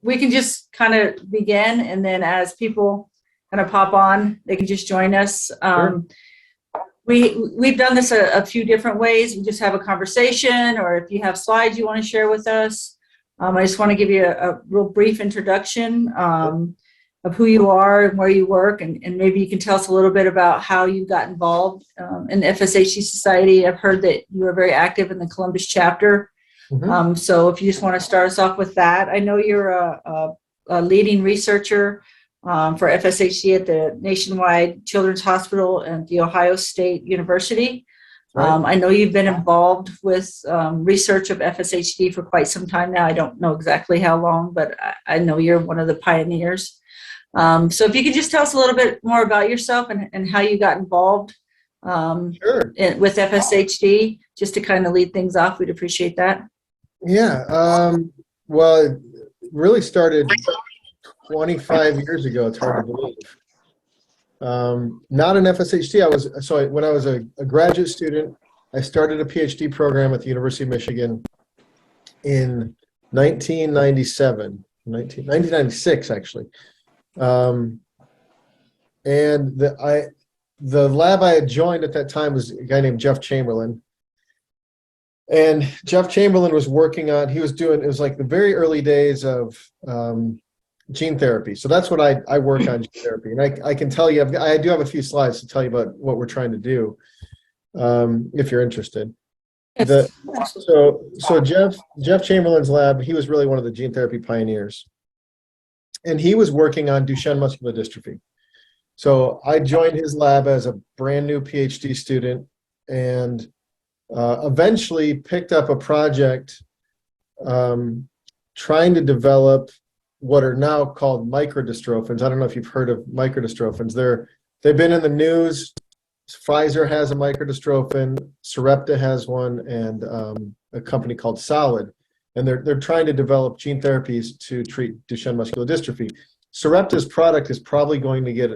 We can just kind of begin, and then as people kind of pop on, they can just join us. Sure. We've done this a few different ways. We just have a conversation, or if you have slides you want to share with us. I just want to give you a real brief introduction of who you are and where you work, and maybe you can tell us a little bit about how you got involved in the FSHD Society. I've heard that you are very active in the Columbus chapter. Mm-hmm. So if you just want to start us off with that. I know you're a leading researcher for FSHD at the Nationwide Children's Hospital and the Ohio State University. Right. I know you've been involved with research of FSHD for quite some time now. I don't know exactly how long, but I know you're one of the pioneers. So if you could just tell us a little bit more about yourself and how you got involved Sure. with FSHD, just to kind of lead things off, we'd appreciate that. Yeah. Well, it really started 25 years ago. It's hard to believe. Not an FSHD. When I was a graduate student, I started a PhD program at the University of Michigan in 1996, actually. And the lab I had joined at that time was a guy named Jeff Chamberlain. And Jeff Chamberlain was working on, it was like the very early days of gene therapy. So that's what I work on, gene therapy. And I can tell you, I do have a few slides to tell you about what we're trying to do, if you're interested. So Jeff Chamberlain's lab, he was really one of the gene therapy pioneers. And he was working on Duchenne muscular dystrophy. So I joined his lab as a brand new PhD student, and eventually picked up a project trying to develop what are now called microdystrophins. I don't know if you've heard of microdystrophins. They've been in the news. Pfizer has a microdystrophin, Sarepta has one, and a company called Solid. And they're trying to develop gene therapies to treat Duchenne muscular dystrophy. Sarepta's product is probably going to get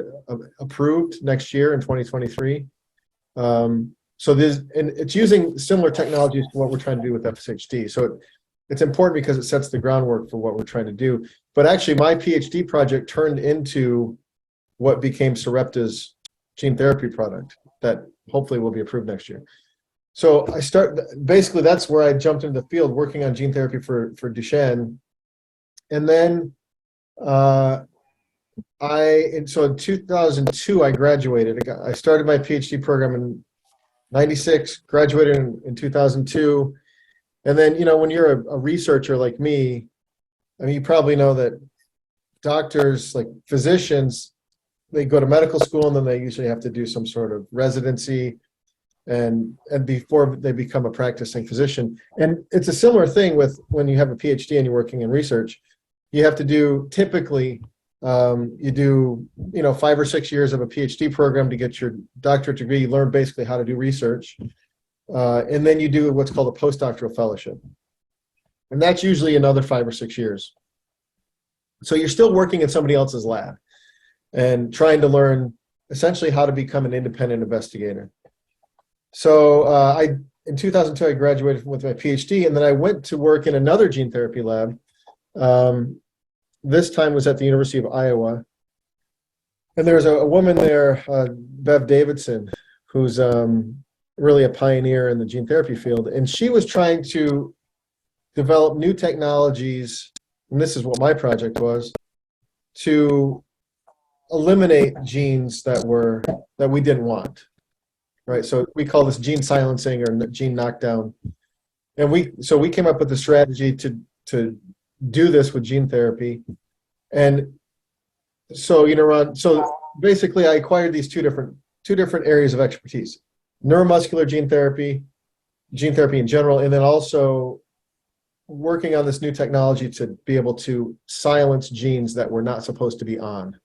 approved next year in 2023. So it's using similar technologies to what we're trying to do with FSHD. So it's important because it sets the groundwork for what we're trying to do. But actually, my PhD project turned into what became Sarepta's gene therapy product that hopefully will be approved next year. So basically that's where I jumped into the field, working on gene therapy for Duchenne. And then in 2002, I graduated. I started my PhD program in 96, graduated in 2002. And then, when you're a researcher like me, I mean, you probably know that doctors, like physicians, they go to medical school and then they usually have to do some sort of residency and before they become a practicing physician. And it's a similar thing with when you have a PhD and you're working in research. You have to do, typically, you do 5 or 6 years of a PhD program to get your doctorate degree. You learn basically how to do research, and then you do what's called a postdoctoral fellowship, and that's usually another 5 or 6 years. So you're still working in somebody else's lab and trying to learn essentially how to become an independent investigator. So in 2002 I graduated with my PhD, and then I went to work in another gene therapy lab. This time was at the University of Iowa. And there's a woman there, Bev Davidson, who's really a pioneer in the gene therapy field. And she was trying to develop new technologies, and this is what my project was, to eliminate genes that we didn't want, right? So we call this gene silencing or gene knockdown. And we came up with a strategy to do this with gene therapy. And so, Ron, so basically I acquired these two different areas of expertise: neuromuscular gene therapy in general, and then also working on this new technology to be able to silence genes that were not supposed to be on.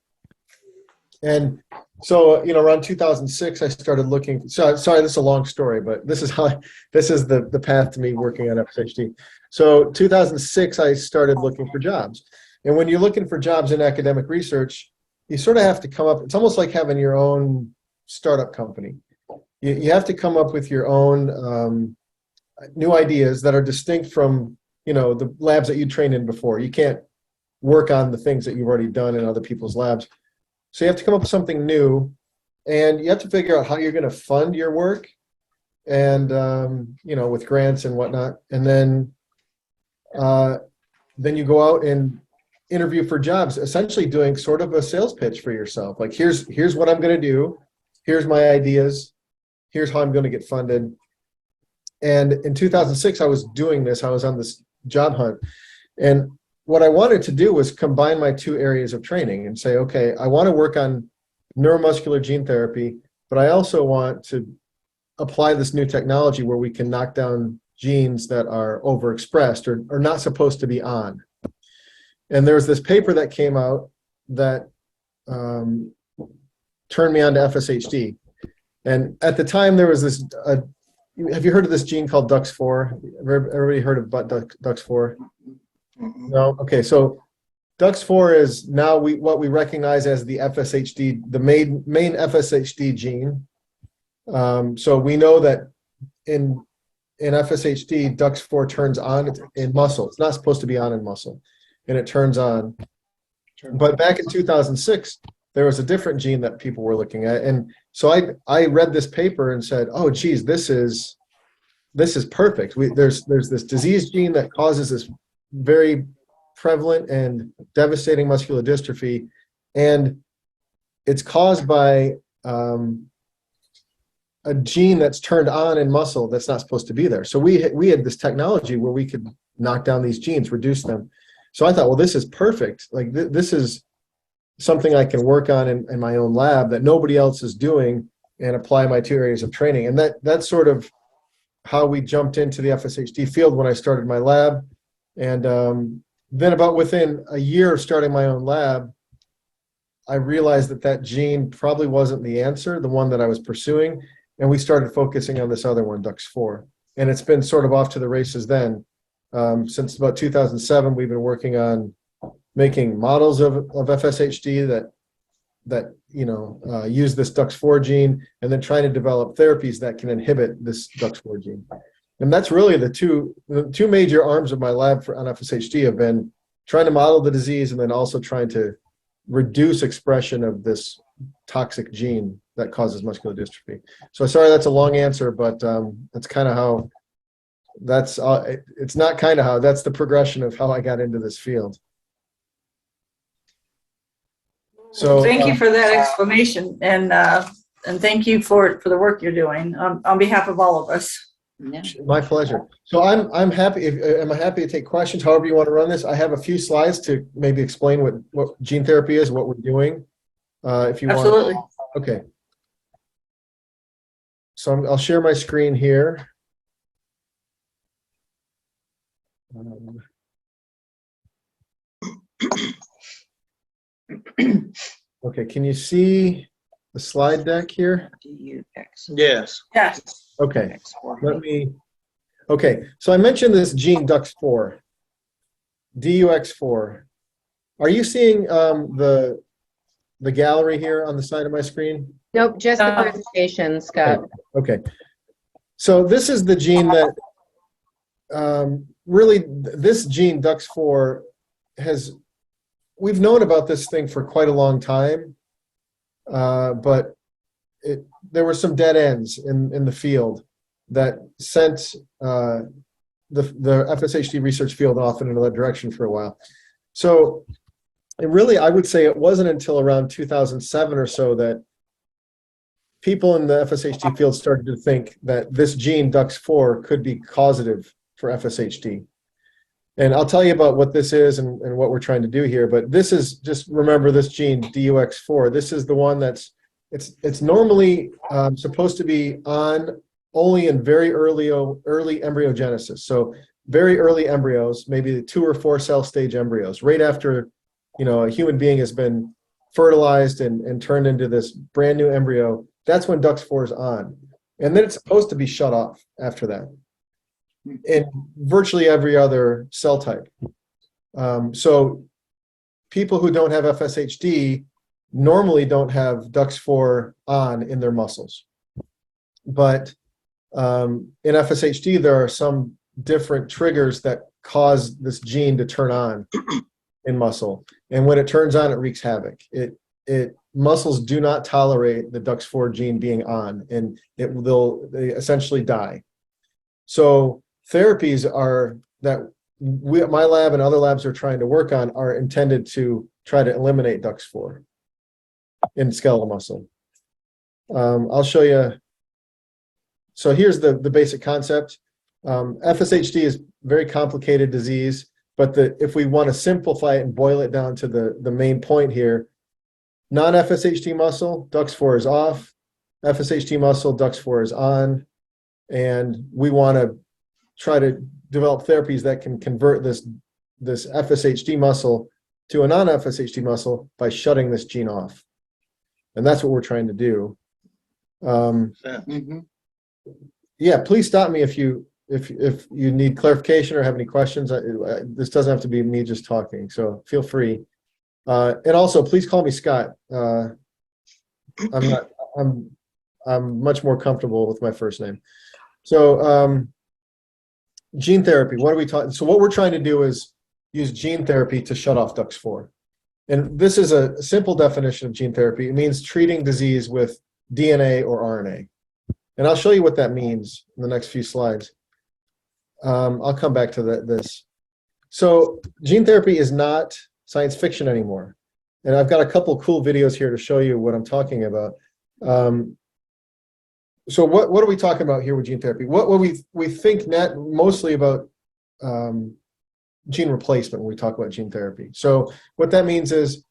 And so, around 2006, I started looking. Sorry, this is a long story, but this is the path to me working on FSHD. So 2006, I started looking for jobs. And when you're looking for jobs in academic research, you sort of have to come up. It's almost like having your own startup company. You have to come up with your own new ideas that are distinct from the labs that you trained in before. You can't work on the things that you've already done in other people's labs. So you have to come up with something new, and you have to figure out how you're going to fund your work, and with grants and whatnot. And then you go out and interview for jobs, essentially doing sort of a sales pitch for yourself. Like, here's what I'm going to do. Here's my ideas. Here's how I'm going to get funded. And in 2006, I was doing this. I was on this job hunt. And what I wanted to do was combine my two areas of training and say, okay, I want to work on neuromuscular gene therapy, but I also want to apply this new technology where we can knock down genes that are overexpressed or not supposed to be on. And there was this paper that came out that turned me on to FSHD. And at the time, there was this, have you heard of this gene called DUX4? Everybody heard of DUX4? No? Okay, so DUX4 is now what we recognize as the FSHD, the main FSHD gene. So we know that in FSHD, DUX4 turns on in muscle. It's not supposed to be on in muscle, and it turns on. But back in 2006, there was a different gene that people were looking at, and so I read this paper and said, "Oh, geez, this is perfect." There's this disease gene that causes this very prevalent and devastating muscular dystrophy, and it's caused by a gene that's turned on in muscle that's not supposed to be there. So we had this technology where we could knock down these genes, reduce them. So I thought, well, this is perfect. Like this is something I can work on in my own lab that nobody else is doing, and apply my two areas of training. And that's sort of how we jumped into the FSHD field when I started my lab. And then about within a year of starting my own lab, I realized that gene probably wasn't the answer, the one that I was pursuing. And we started focusing on this other one, DUX4. And it's been sort of off to the races then. Since about 2007, we've been working on making models of FSHD that use this DUX4 gene, and then trying to develop therapies that can inhibit this DUX4 gene. And that's really the two major arms of my lab on FSHD have been trying to model the disease, and then also trying to reduce expression of this toxic gene that causes muscular dystrophy. So sorry, that's a long answer, but that's kind of how, it's not kind of how, that's the progression of how I got into this field. So thank you for that explanation, and thank you for the work you're doing on behalf of all of us. Yeah. My pleasure. So I'm happy. I'm happy to take questions. However you want to run this. I have a few slides to maybe explain what gene therapy is, what we're doing. If you Absolutely. want. Okay. So I'll share my screen here. Okay. Can you see the slide deck here? Yes. Yes. Okay. Okay. So I mentioned this gene DUX4, DUX4. Are you seeing the gallery here on the side of my screen? Nope, just the presentation, Scott. Okay. So this is the gene that really, this gene DUX4 we've known about this thing for quite a long time, but there were some dead ends in the field that sent the FSHD research field off in another direction for a while. So I would say it wasn't until around 2007 or so that people in the FSHD field started to think that this gene DUX4 could be causative for FSHD. And I'll tell you about what this is and what we're trying to do here, but this is, just remember this gene DUX4. This is the one that's it's normally supposed to be on only in very early embryogenesis. So very early embryos, maybe 2 or 4 cell stage embryos, right after a human being has been fertilized and turned into this brand new embryo. That's when DUX4 is on, and then it's supposed to be shut off after that in virtually every other cell type. So people who don't have FSHD normally don't have DUX4 on in their muscles. But in FSHD, there are some different triggers that cause this gene to turn on. in muscle. And when it turns on, it wreaks havoc. Muscles do not tolerate the DUX4 gene being on, and they essentially die. So therapies my lab and other labs are trying to work on are intended to try to eliminate DUX4 in skeletal muscle. I'll show you. So here's the basic concept. FSHD is a very complicated disease, but if we want to simplify it and boil it down to the main point here, non-FSHD muscle, DUX4 is off. FSHD muscle, DUX4 is on. And we want to try to develop therapies that can convert this FSHD muscle to a non-FSHD muscle by shutting this gene off. And that's what we're trying to do. Yeah, please stop me if you need clarification or have any questions. This doesn't have to be me just talking, so feel free. And also, please call me Scott. I'm much more comfortable with my first name. So gene therapy, what are we talking? So what we're trying to do is use gene therapy to shut off DUX4. And this is a simple definition of gene therapy. It means treating disease with DNA or RNA. And I'll show you what that means in the next few slides. I'll come back to this. So gene therapy is not science fiction anymore. And I've got a couple cool videos here to show you what I'm talking about. So what are we talking about here with gene therapy? What we think mostly about gene replacement when we talk about gene therapy. So what that means is,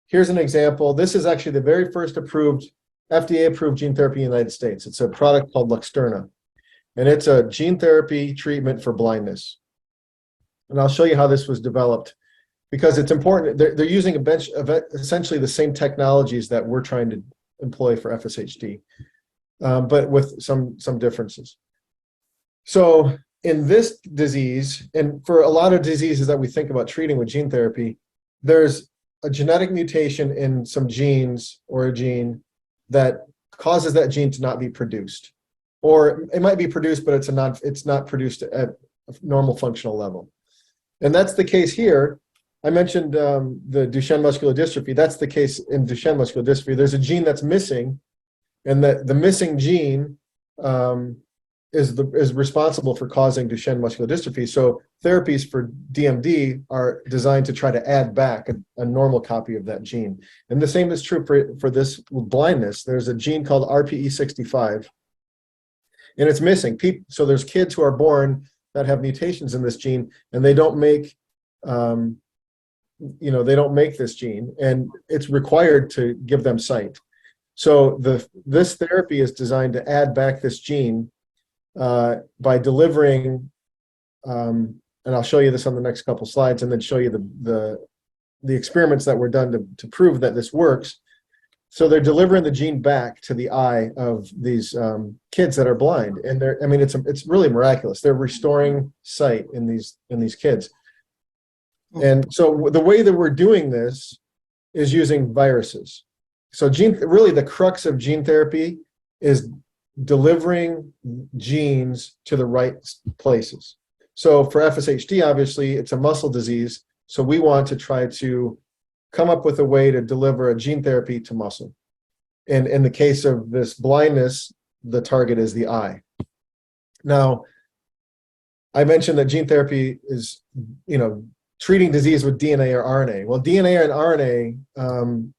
here's an example. This is actually the very first FDA-approved gene therapy in the United States. It's a product called Luxturna, and it's a gene therapy treatment for blindness. And I'll show you how this was developed, because it's important. They're using a bunch of essentially the same technologies that we're trying to employ for FSHD, but with some differences. So in this disease, and for a lot of diseases that we think about treating with gene therapy, there's a genetic mutation in some genes or a gene that causes that gene to not be produced. Or it might be produced, but it's not produced at a normal functional level. And that's the case here. I mentioned the Duchenne muscular dystrophy. That's the case in Duchenne muscular dystrophy. There's a gene that's missing, and the missing gene is responsible for causing Duchenne muscular dystrophy. So therapies for DMD are designed to try to add back a normal copy of that gene. And the same is true for this blindness. There's a gene called RPE65, and it's missing. So there's kids who are born that have mutations in this gene, and they don't make they don't make this gene, and it's required to give them sight. So this therapy is designed to add back this gene by delivering, and I'll show you this on the next couple slides, and then show you the experiments that were done to prove that this works. So they're delivering the gene back to the eye of these kids that are blind, and it's really miraculous. They're restoring sight in these kids. And so the way that we're doing this is using viruses. So really the crux of gene therapy is delivering genes to the right places. So for FSHD, obviously, it's a muscle disease. So we want to try to come up with a way to deliver a gene therapy to muscle. And in the case of this blindness, the target is the eye. Now, I mentioned that gene therapy is, treating disease with DNA or RNA. Well, DNA and RNA,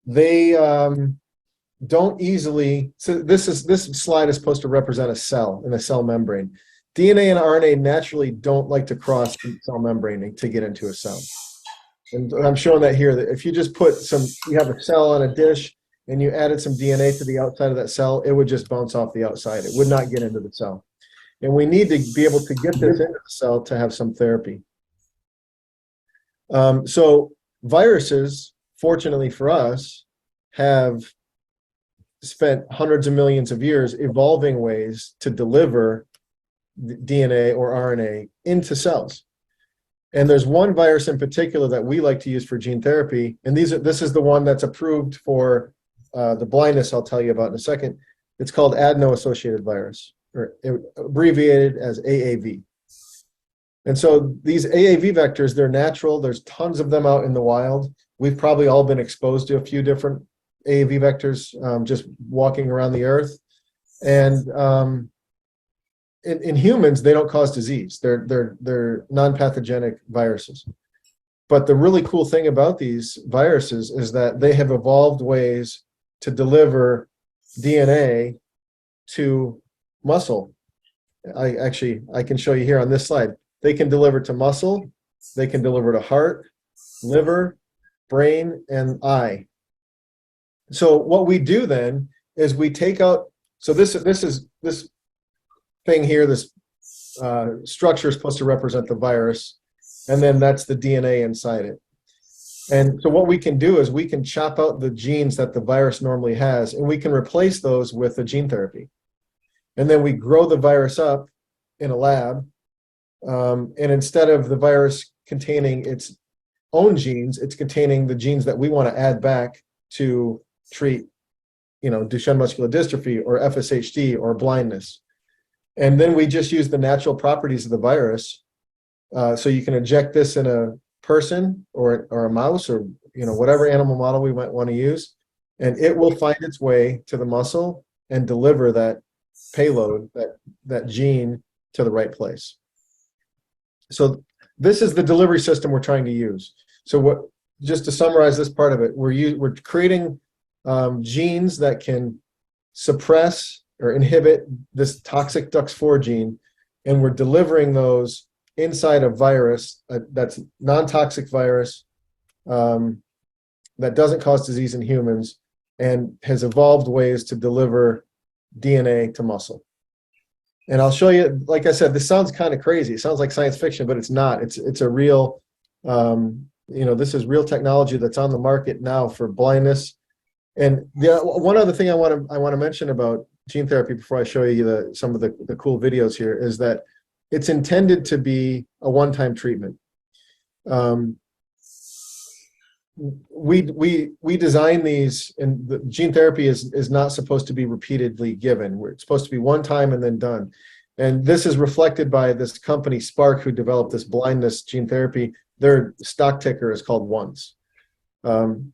they don't easily. So this slide is supposed to represent a cell in a cell membrane. DNA and RNA naturally don't like to cross the cell membrane to get into a cell. And I'm showing that here, that if you just you have a cell on a dish and you added some DNA to the outside of that cell, it would just bounce off the outside. It would not get into the cell. And we need to be able to get this into the cell to have some therapy. So viruses, fortunately for us, have spent hundreds of millions of years evolving ways to deliver DNA or RNA into cells. And there's one virus in particular that we like to use for gene therapy, and this is the one that's approved for the blindness I'll tell you about in a second. It's called adeno-associated virus, or abbreviated as AAV. And so these AAV vectors, they're natural. There's tons of them out in the wild. We've probably all been exposed to a few different AAV vectors just walking around the earth. And in humans, they don't cause disease. They're non-pathogenic viruses. But the really cool thing about these viruses is that they have evolved ways to deliver DNA to muscle. I can show you here on this slide. They can deliver to muscle, they can deliver to heart, liver, brain, and eye. So what we do then is we take out, so this thing here, this structure is supposed to represent the virus, and then that's the DNA inside it. And so what we can do is we can chop out the genes that the virus normally has, and we can replace those with a gene therapy. And then we grow the virus up in a lab, and instead of the virus containing its own genes, it's containing the genes that we want to add back to treat, Duchenne muscular dystrophy or FSHD or blindness. And then we just use the natural properties of the virus. So you can inject this in a person or a mouse or whatever animal model we might want to use, and it will find its way to the muscle and deliver that payload, that gene, to the right place. So this is the delivery system we're trying to use. So just to summarize this part of it, we're creating genes that can suppress or inhibit this toxic DUX4 gene, and we're delivering those inside a virus that's non-toxic virus that doesn't cause disease in humans and has evolved ways to deliver DNA to muscle. And I'll show you, like I said, this sounds kind of crazy. It sounds like science fiction, but it's not. It's a real, this is real technology that's on the market now for blindness. And one other thing I want to mention about gene therapy before I show you some of the cool videos here is that it's intended to be a one-time treatment. We design these, and the gene therapy is not supposed to be repeatedly given. It's supposed to be one time and then done. And this is reflected by this company, Spark, who developed this blindness gene therapy. Their stock ticker is called ONCE.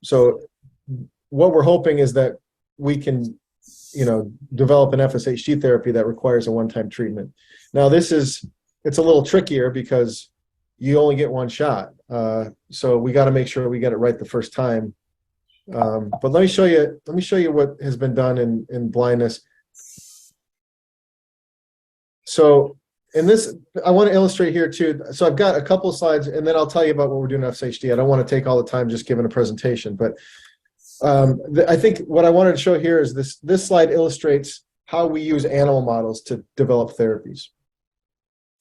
So what we're hoping is that we can, develop an FSHD therapy that requires a one-time treatment. Now it's a little trickier because you only get one shot. So we got to make sure we get it right the first time. But let me show you what has been done in blindness. So in this, I want to illustrate here too. So I've got a couple of slides, and then I'll tell you about what we're doing in FSHD. I don't want to take all the time just giving a presentation, but I think what I wanted to show here is this slide illustrates how we use animal models to develop therapies.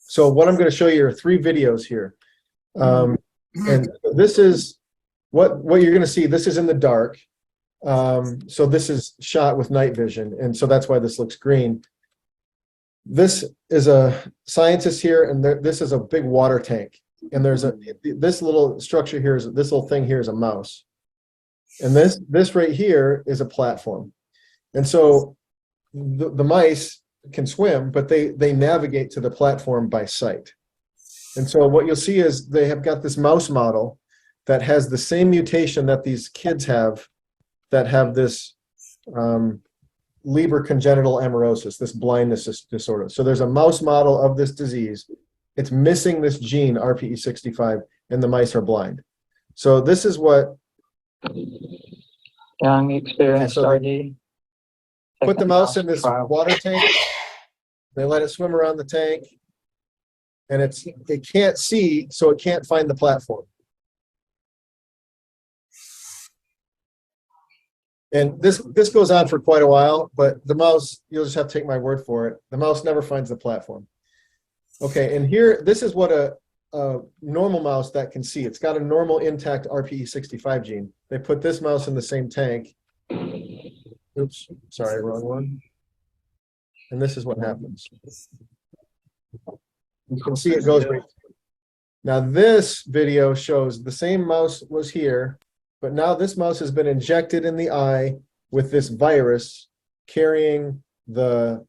So what I'm going to show you are 3 videos here. And this is what you're going to see. This is in the dark. So this is shot with night vision, and so that's why this looks green. This is a scientist here, and this is a big water tank. And there's this little structure here, this little thing here is a mouse. And this right here is a platform. And so the mice can swim, but they navigate to the platform by sight. And so what you'll see is they have got this mouse model that has the same mutation that these kids have that have this Leber congenital amaurosis, this blindness disorder. So there's a mouse model of this disease. It's missing this gene, RPE65, and the mice are blind. So this is what... Young, experienced So RD. put the mouse in this water tank. They let it swim around the tank, and it can't see, so it can't find the platform. And this goes on for quite a while, but the mouse, you'll just have to take my word for it, the mouse never finds the platform. Okay, and here, this is what a normal mouse that can see. It's got a normal intact RPE65 gene. They put this mouse in the same tank. Oops, sorry, wrong one. And this is what happens. You can see it goes right. Now this video shows the same mouse was here, but now this mouse has been injected in the eye with this virus carrying the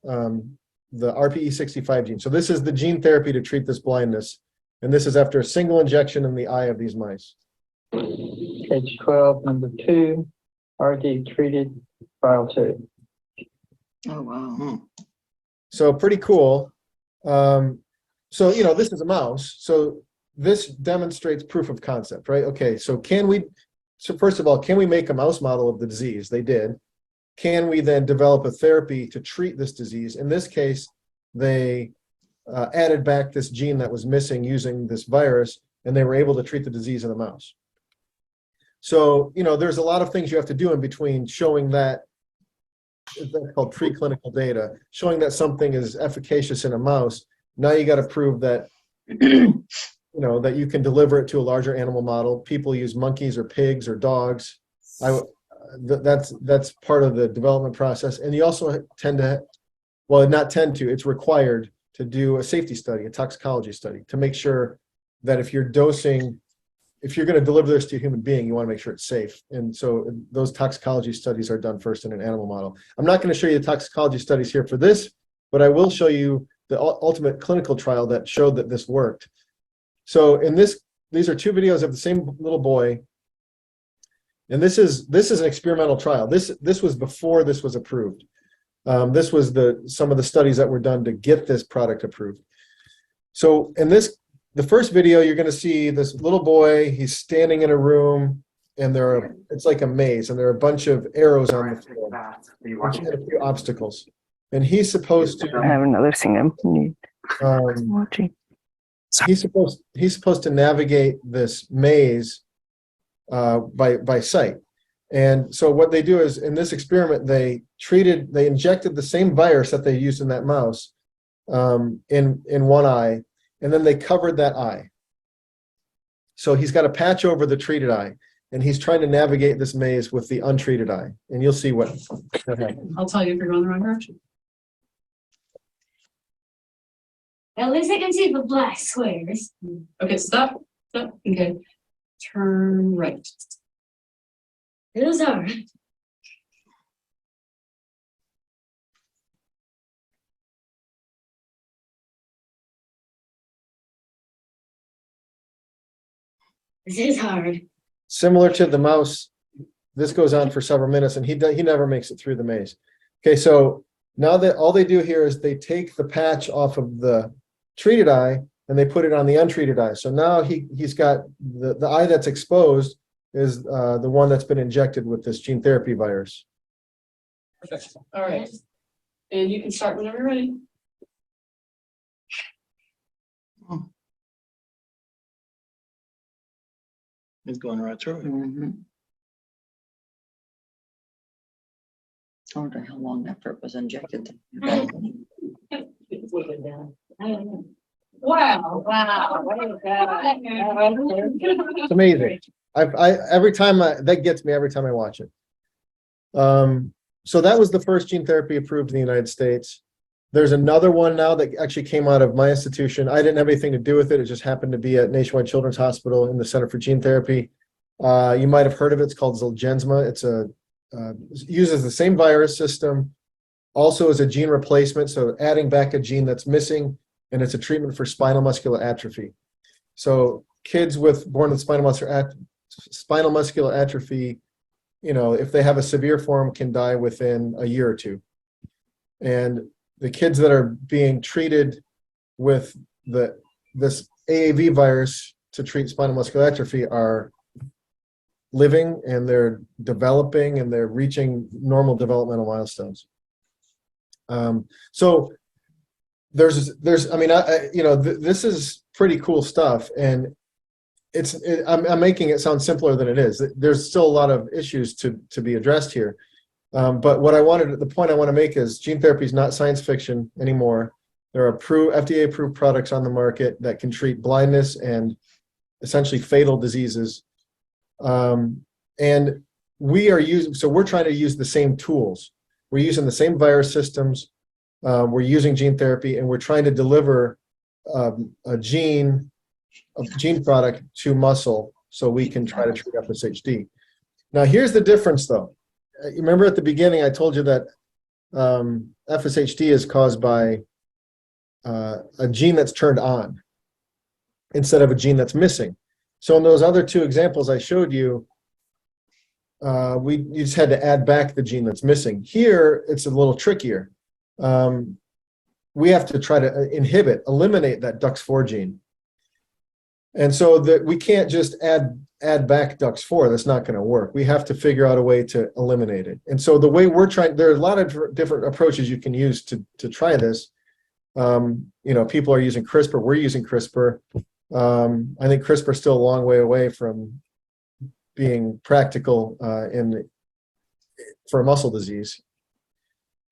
RPE65 gene. So this is the gene therapy to treat this blindness. And this is after a single injection in the eye of these mice. Page 12, number 2, RD treated, trial 2. Oh, wow. So pretty cool. So, you know, this is a mouse. So this demonstrates proof of concept, right? Okay, so first of all, can we make a mouse model of the disease? They did. Can we then develop a therapy to treat this disease? In this case, they added back this gene that was missing using this virus, and they were able to treat the disease in the mouse. So, you know, there's a lot of things you have to do in between showing that, that's called preclinical data, showing that something is efficacious in a mouse. Now you got to prove that, you know, that you can deliver it to a larger animal model. People use monkeys or pigs or dogs. That's part of the development process. And you also tend to, well, not tend to, it's required to do a safety study, a toxicology study, to make sure that if you're dosing, if you're going to deliver this to a human being, you want to make sure it's safe. And so those toxicology studies are done first in an animal model. I'm not going to show you the toxicology studies here for this, but I will show you the ultimate clinical trial that showed that this worked. So in this, these are 2 videos of the same little boy. And this is an experimental trial. This was before this was approved. This was some of the studies that were done to get this product approved. So in the first video, you're going to see this little boy. He's standing in a room, and it's like a maze, and there are a bunch of arrows on the floor, and he had a few obstacles. And he's supposed to. I have another thing I'm watching. He's supposed to navigate this maze by sight. And so what they do is, in this experiment, they injected the same virus that they used in that mouse in one eye, and then they covered that eye. So he's got a patch over the treated eye, and he's trying to navigate this maze with the untreated eye. And you'll see what happens. I'll tell you if you're going the wrong direction. At least I can see the black squares. Okay, stop. Okay. Turn right. Those are right. This is hard. Similar to the mouse, this goes on for several minutes, and he never makes it through the maze. Okay, so now that all they do here is they take the patch off of the treated eye and they put it on the untreated eye. So now he's got the eye that's exposed is the one that's been injected with this gene therapy virus. All right. And you can start whenever you're ready. It's going right through it. Mhm. I wonder how long after it was injected. I don't know. Wow. Wow. What is that? It's amazing. Every time that gets me every time I watch it. So that was the first gene therapy approved in the United States. There's another one now that actually came out of my institution. I didn't have anything to do with it. It just happened to be at Nationwide Children's Hospital in the Center for Gene Therapy. You might have heard of it. It's called Zolgensma. It uses the same virus system, also as a gene replacement, so adding back a gene that's missing, and it's a treatment for spinal muscular atrophy. So kids born with spinal muscular atrophy, you know, if they have a severe form, can die within a year or two. And the kids that are being treated with this AAV virus to treat spinal muscular atrophy are living, and they're developing, and they're reaching normal developmental milestones. So there's I mean, this is pretty cool stuff, and I'm making it sound simpler than it is. There's still a lot of issues to be addressed here. But the point I want to make is gene therapy is not science fiction anymore. There are FDA-approved products on the market that can treat blindness and essentially fatal diseases. And we're trying to use the same tools. We're using the same virus systems. We're using gene therapy, and we're trying to deliver a gene product to muscle so we can try to treat FSHD. Now, here's the difference, though. You remember at the beginning, I told you that FSHD is caused by a gene that's turned on. instead of a gene that's missing. So in those other two examples I showed you, you just had to add back the gene that's missing. Here, it's a little trickier. We have to try to eliminate that DUX4 gene. And so that we can't just add back DUX4. That's not going to work. We have to figure out a way to eliminate it. And so the way we're trying, there are a lot of different approaches you can use to try this. People are using CRISPR. We're using CRISPR. I think CRISPR is still a long way away from being practical for a muscle disease.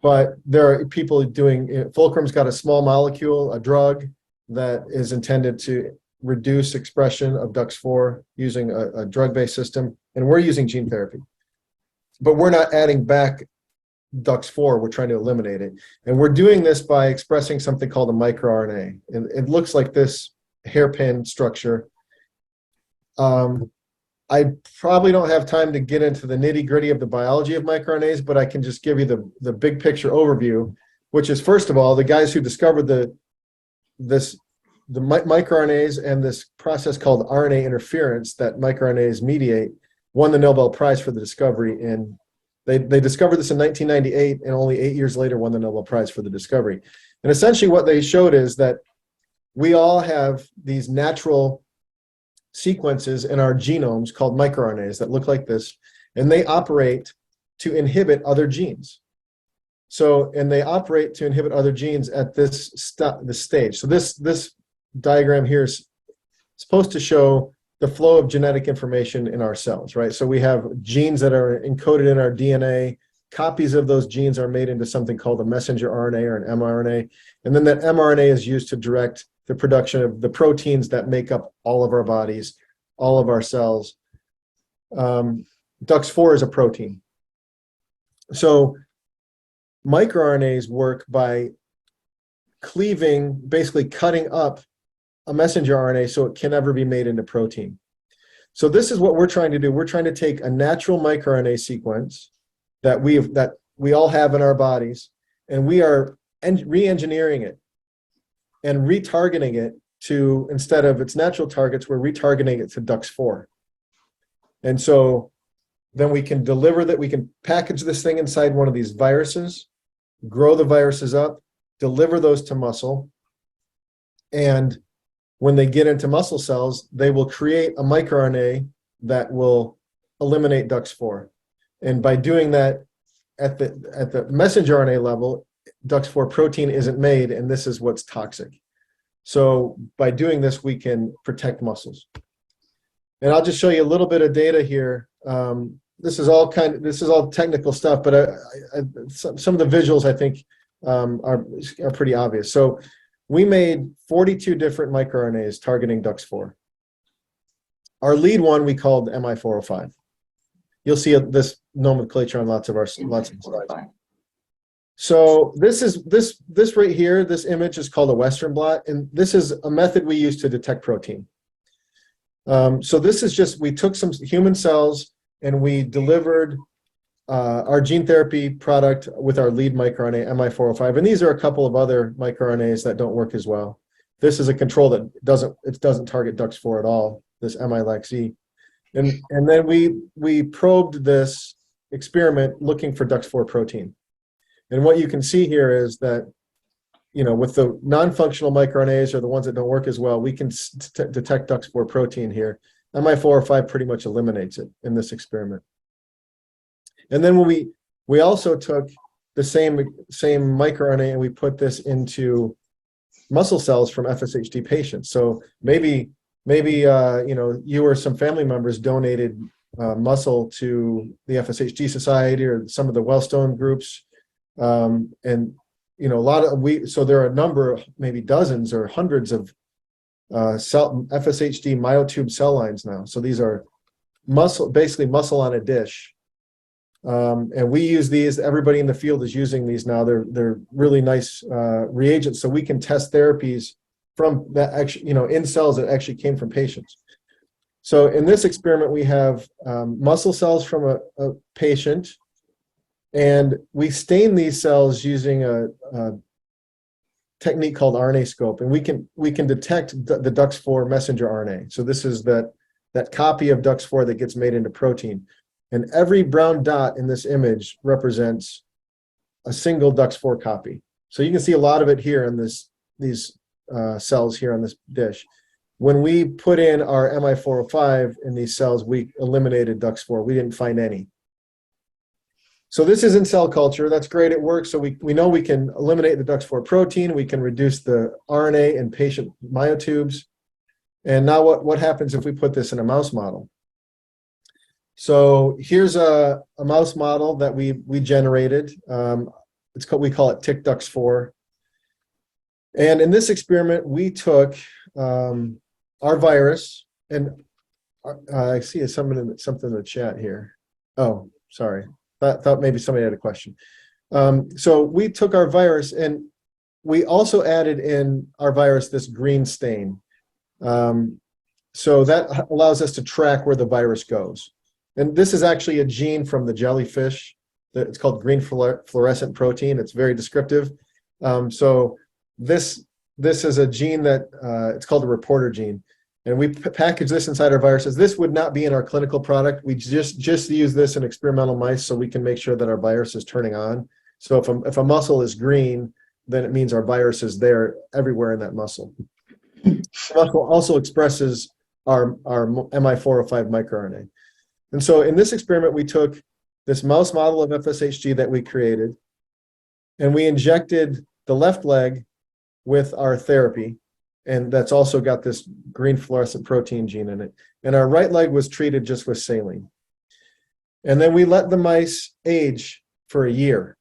But there are people doing, Fulcrum's got a small molecule, a drug that is intended to reduce expression of DUX4 using a drug-based system, and we're using gene therapy. But we're not adding back DUX4, we're trying to eliminate it. And we're doing this by expressing something called a microRNA. And it looks like this hairpin structure. I probably don't have time to get into the nitty-gritty of the biology of microRNAs, but I can just give you the big picture overview, which is, first of all, the guys who discovered the microRNAs and this process called RNA interference that microRNAs mediate won the Nobel Prize for the discovery. And they discovered this in 1998, and only 8 years later won the Nobel Prize for the discovery. And essentially what they showed is that we all have these natural sequences in our genomes called microRNAs that look like this, and they operate to inhibit other genes. And they operate to inhibit other genes at this stage. So this diagram here is supposed to show the flow of genetic information in our cells, right? So we have genes that are encoded in our DNA. Copies of those genes are made into something called a messenger RNA or an mRNA. And then that mRNA is used to direct the production of the proteins that make up all of our bodies, all of our cells. DUX4 is a protein. So microRNAs work by cleaving, basically cutting up a messenger RNA so it can never be made into protein. So this is what we're trying to do. We're trying to take a natural microRNA sequence that we all have in our bodies, and we are re-engineering it and retargeting it to, instead of its natural targets, we're retargeting it to DUX4. And so then we can we can package this thing inside one of these viruses, grow the viruses up, deliver those to muscle, and when they get into muscle cells, they will create a microRNA that will eliminate DUX4. And by doing that at the messenger RNA level, DUX4 protein isn't made, and this is what's toxic. So by doing this, we can protect muscles. And I'll just show you a little bit of data here. This is all technical stuff, but some of the visuals I think are pretty obvious. So we made 42 different microRNAs targeting DUX4. Our lead one we called MI405. You'll see this nomenclature on lots of slides. So this right here, this image is called a Western blot, and this is a method we use to detect protein. So this is just, we took some human cells and we delivered our gene therapy product with our lead microRNA, MI405, and these are a couple of other microRNAs that don't work as well. This is a control that doesn't target DUX4 at all, this MI-LAC-Z. And then we probed this experiment looking for DUX4 protein. And what you can see here is that, with the non-functional microRNAs or the ones that don't work as well, we can detect DUX4 protein here. MI405 pretty much eliminates it in this experiment. And then when we also took the same microRNA and we put this into muscle cells from FSHD patients. So maybe you or some family members donated muscle to the FSHD Society or some of the Wellstone groups, and so there are a number of maybe dozens or hundreds of FSHD myotube cell lines now. So these are basically muscle on a dish. And we use these, everybody in the field is using these now. They're really nice reagents, so we can test therapies from that actually, in cells that actually came from patients. So in this experiment, we have muscle cells from a patient, and we stain these cells using a technique called RNA-scope, and we can detect the DUX4 messenger RNA. So this is that copy of DUX4 that gets made into protein. And every brown dot in this image represents a single DUX4 copy. So you can see a lot of it here in these cells here on this dish. When we put in our MI405 in these cells, we eliminated DUX4. We didn't find any. So this is in cell culture. That's great. It works. So we know we can eliminate the DUX4 protein. We can reduce the RNA in patient myotubes. And now what happens if we put this in a mouse model? So here's a mouse model that we generated. We call it TIC-DUX4. And in this experiment, we took our virus, and I see something in the chat here. Oh, sorry. Thought maybe somebody had a question. So we took our virus, and we also added in our virus this green stain. So that allows us to track where the virus goes. And this is actually a gene from the jellyfish. It's called green fluorescent protein. It's very descriptive. So this is a gene that it's called a reporter gene. And we package this inside our viruses. This would not be in our clinical product. We just use this in experimental mice so we can make sure that our virus is turning on. So if a muscle is green, then it means our virus is there everywhere in that muscle. The muscle also expresses our MI405 microRNA. And so in this experiment, we took this mouse model of FSHD that we created, and we injected the left leg with our therapy, and that's also got this green fluorescent protein gene in it. And our right leg was treated just with saline. And then we let the mice age for a year.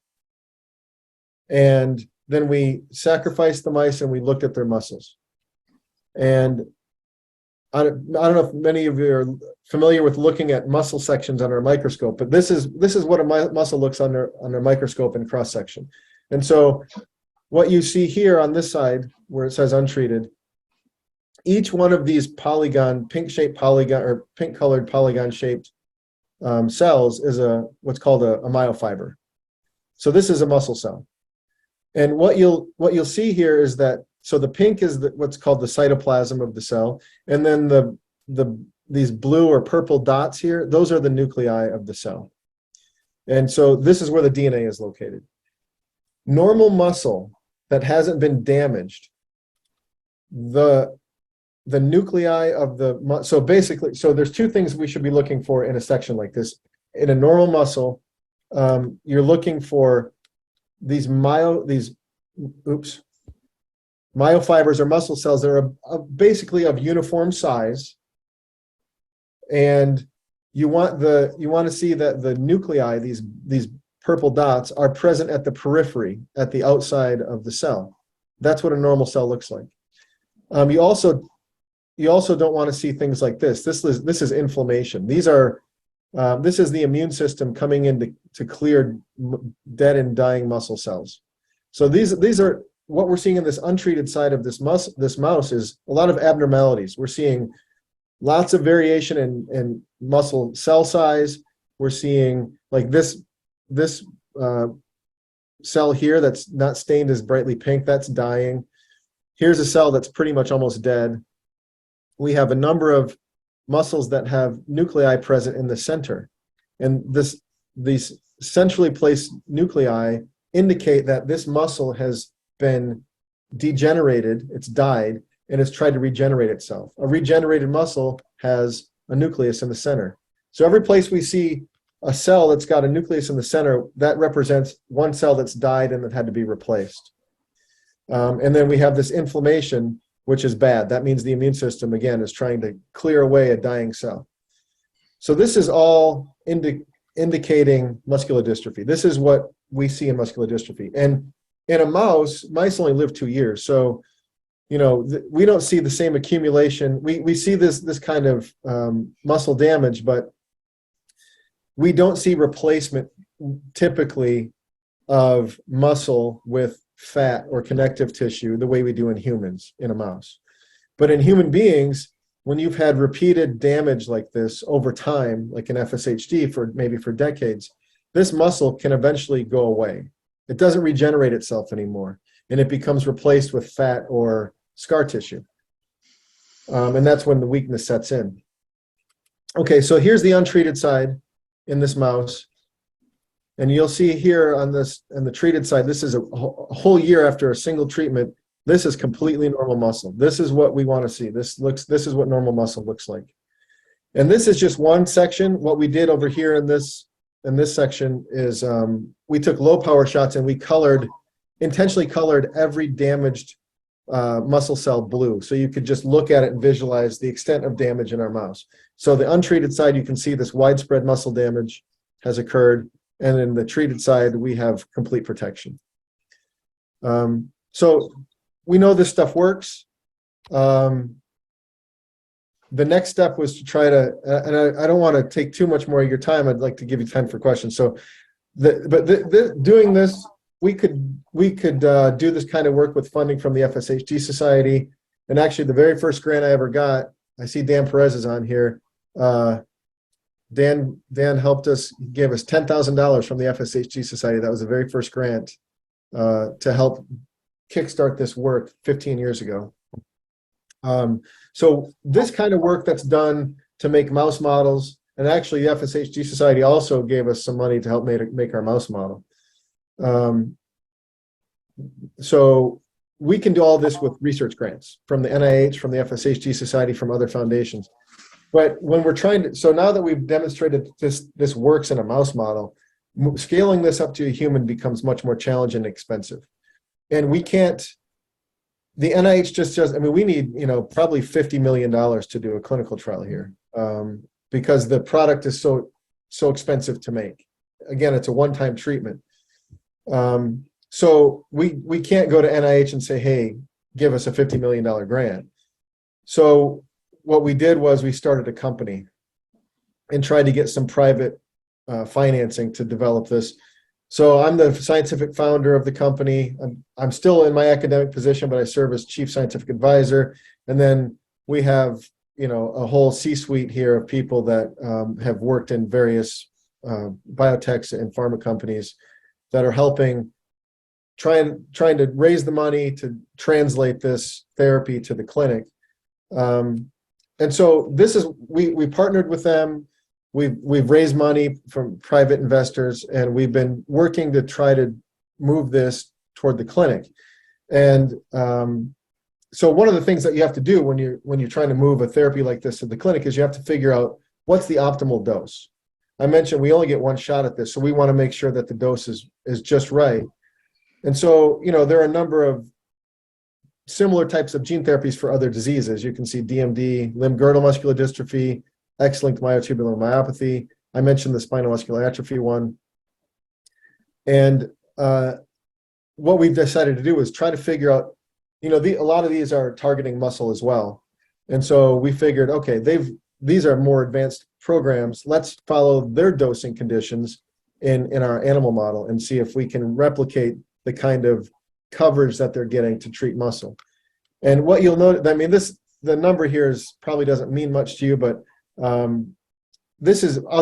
And then we sacrificed the mice and we looked at their muscles. And I don't know if many of you are familiar with looking at muscle sections under a microscope, but this is what a muscle looks under a microscope in cross section. And so what you see here on this side, where it says untreated, each one of these pink-shaped polygon, or pink-colored polygon-shaped cells is what's called a myofiber. So this is a muscle cell. And what you'll see here is that, so the pink is what's called the cytoplasm of the cell, and then these blue or purple dots here, those are the nuclei of the cell. And so this is where the DNA is located. Normal muscle that hasn't been damaged, the nuclei of so basically, so there's two things we should be looking for in a section like this. In a normal muscle, you're looking for these myofibers or muscle cells that are basically of uniform size, and you want to see that the nuclei, these purple dots, are present at the periphery, at the outside of the cell. That's what a normal cell looks like. You also don't want to see things like this. This is inflammation. This is the immune system coming in to clear dead and dying muscle cells. So these are what we're seeing in this untreated side of this mouse is a lot of abnormalities. We're seeing lots of variation in muscle cell size. We're seeing like this cell here that's not stained as brightly pink, that's dying. Here's a cell that's pretty much almost dead. We have a number of muscles that have nuclei present in the center. And these centrally placed nuclei indicate that this muscle has been degenerated, it's died, and it's tried to regenerate itself. A regenerated muscle has a nucleus in the center. So every place we see a cell that's got a nucleus in the center, that represents one cell that's died and that had to be replaced. And then we have this inflammation, which is bad. That means the immune system, again, is trying to clear away a dying cell. So this is all indicating muscular dystrophy. This is what we see in muscular dystrophy. And in a mouse, mice only live 2 years. So, we don't see the same accumulation. We see this kind of muscle damage, but we don't see replacement typically of muscle with fat or connective tissue the way we do in humans in a mouse. But in human beings, when you've had repeated damage like this over time, like in FSHD maybe for decades, this muscle can eventually go away. It doesn't regenerate itself anymore. and it becomes replaced with fat or scar tissue. And that's when the weakness sets in. Okay, so here's the untreated side in this mouse. And you'll see here on the treated side, this is a whole year after a single treatment. This is completely normal muscle. This is what we want to see. This is what normal muscle looks like. And this is just one section. What we did over here in this section is we took low power shots and we intentionally colored every damaged muscle cell blue. So you could just look at it and visualize the extent of damage in our mouse. So the untreated side, you can see this widespread muscle damage has occurred. And in the treated side, we have complete protection. So we know this stuff works. The next step was to try to, and I don't want to take too much more of your time. I'd like to give you time for questions. So, doing this, we could do this kind of work with funding from the FSHD Society. And actually, the very first grant I ever got, I see Dan Perez is on here. Dan helped us, gave us $10,000 from the FSHD Society. That was the very first grant to help kickstart this work 15 years ago. So this kind of work that's done to make mouse models, and actually the FSHD Society also gave us some money to help make our mouse model. So we can do all this with research grants from the NIH, from the FSHD Society, from other foundations. But when we're trying to, so now that we've demonstrated this works in a mouse model, scaling this up to a human becomes much more challenging and expensive. And we can't, the NIH just I mean, we need, probably $50 million to do a clinical trial here because the product is so expensive to make. Again, it's a one-time treatment. So we can't go to NIH and say, hey, give us a $50 million grant. So what we did was we started a company and tried to get some private financing to develop this. So I'm the scientific founder of the company. I'm still in my academic position, but I serve as chief scientific advisor. And then we have, a whole C-suite here of people that have worked in various biotechs and pharma companies that are helping, trying to raise the money to translate this therapy to the clinic. And so this is, we partnered with them. We've raised money from private investors, and we've been working to try to move this toward the clinic. And so one of the things that you have to do when you're trying to move a therapy like this to the clinic is you have to figure out what's the optimal dose. I mentioned we only get one shot at this, so we want to make sure that the dose is just right. And so, there are a number of similar types of gene therapies for other diseases. You can see DMD, limb-girdle muscular dystrophy, X-linked myotubular myopathy. I mentioned the spinal muscular atrophy one. And what we've decided to do is try to figure out, a lot of these are targeting muscle as well. And so we figured, okay, these are more advanced programs. Let's follow their dosing conditions in our animal model and see if we can replicate the kind of coverage that they're getting to treat muscle. And what you'll note, the number here probably doesn't mean much to you, but I'll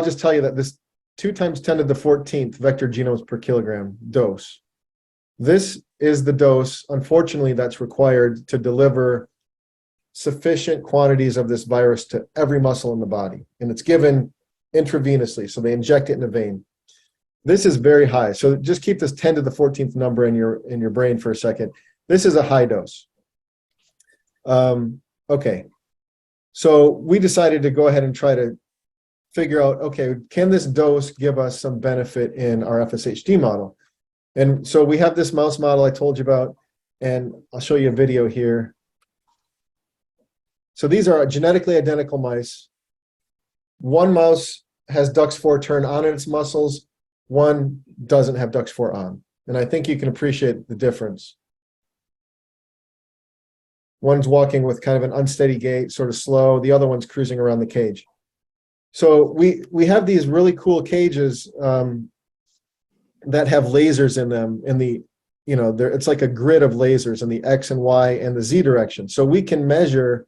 just tell you that this 2 × 10⁻14 vector genomes per kilogram dose. This is the dose, unfortunately, that's required to deliver sufficient quantities of this virus to every muscle in the body. And it's given intravenously, so they inject it in a vein. This is very high. So just keep this 10⁻14 number in your brain for a second. This is a high dose. Okay. So we decided to go ahead and try to figure out, okay, can this dose give us some benefit in our FSHD model? And so we have this mouse model I told you about, and I'll show you a video here. So these are genetically identical mice. One mouse has DUX4 turned on in its muscles. One doesn't have DUX4 on. And I think you can appreciate the difference. One's walking with kind of an unsteady gait, sort of slow. The other one's cruising around the cage. So we have these really cool cages that have lasers in them. It's like a grid of lasers in the X and Y and the Z direction. So we can measure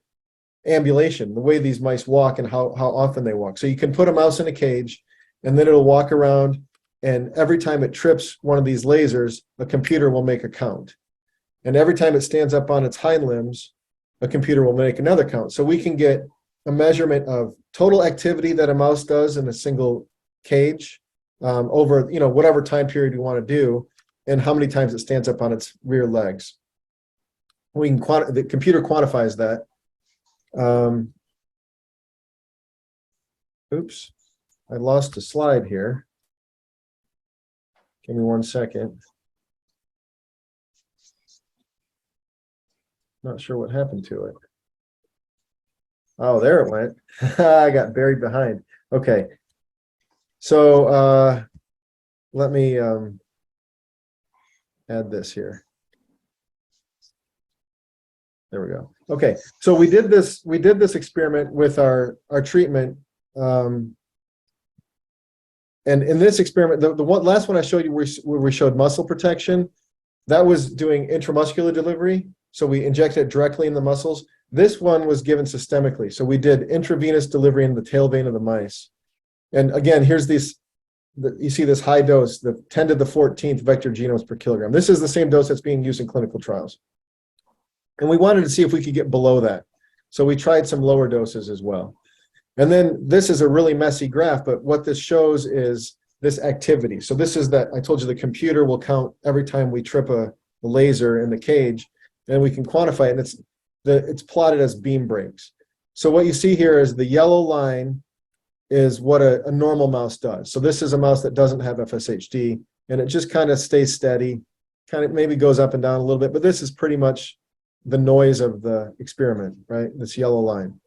ambulation, the way these mice walk and how often they walk. So you can put a mouse in a cage, and then it'll walk around, and every time it trips one of these lasers, the computer will make a count. And every time it stands up on its hind limbs, a computer will make another count. So we can get a measurement of total activity that a mouse does in a single cage over, whatever time period you want to do, and how many times it stands up on its rear legs. We can the computer quantifies that. Oops, I lost a slide here. Give me 1 second. Not sure what happened to it. Oh, there it went. I got buried behind. Okay. So let me add this here. There we go. Okay. So we did this experiment with our treatment. And in this experiment, the last one I showed you where we showed muscle protection, that was doing intramuscular delivery. So we injected it directly in the muscles. This one was given systemically. So we did intravenous delivery in the tail vein of the mice. And again, here's these, you see this high dose, the 10 to the 14th vector genomes per kilogram. This is the same dose that's being used in clinical trials. And we wanted to see if we could get below that. So we tried some lower doses as well. And then this is a really messy graph, but what this shows is this activity. So this is that, I told you the computer will count every time we trip a laser in the cage, and we can quantify it, and it's plotted as beam breaks. So what you see here is the yellow line is what a normal mouse does. So this is a mouse that doesn't have FSHD, and it just kind of stays steady, kind of maybe goes up and down a little bit, but this is pretty much the noise of the experiment, right? This yellow line.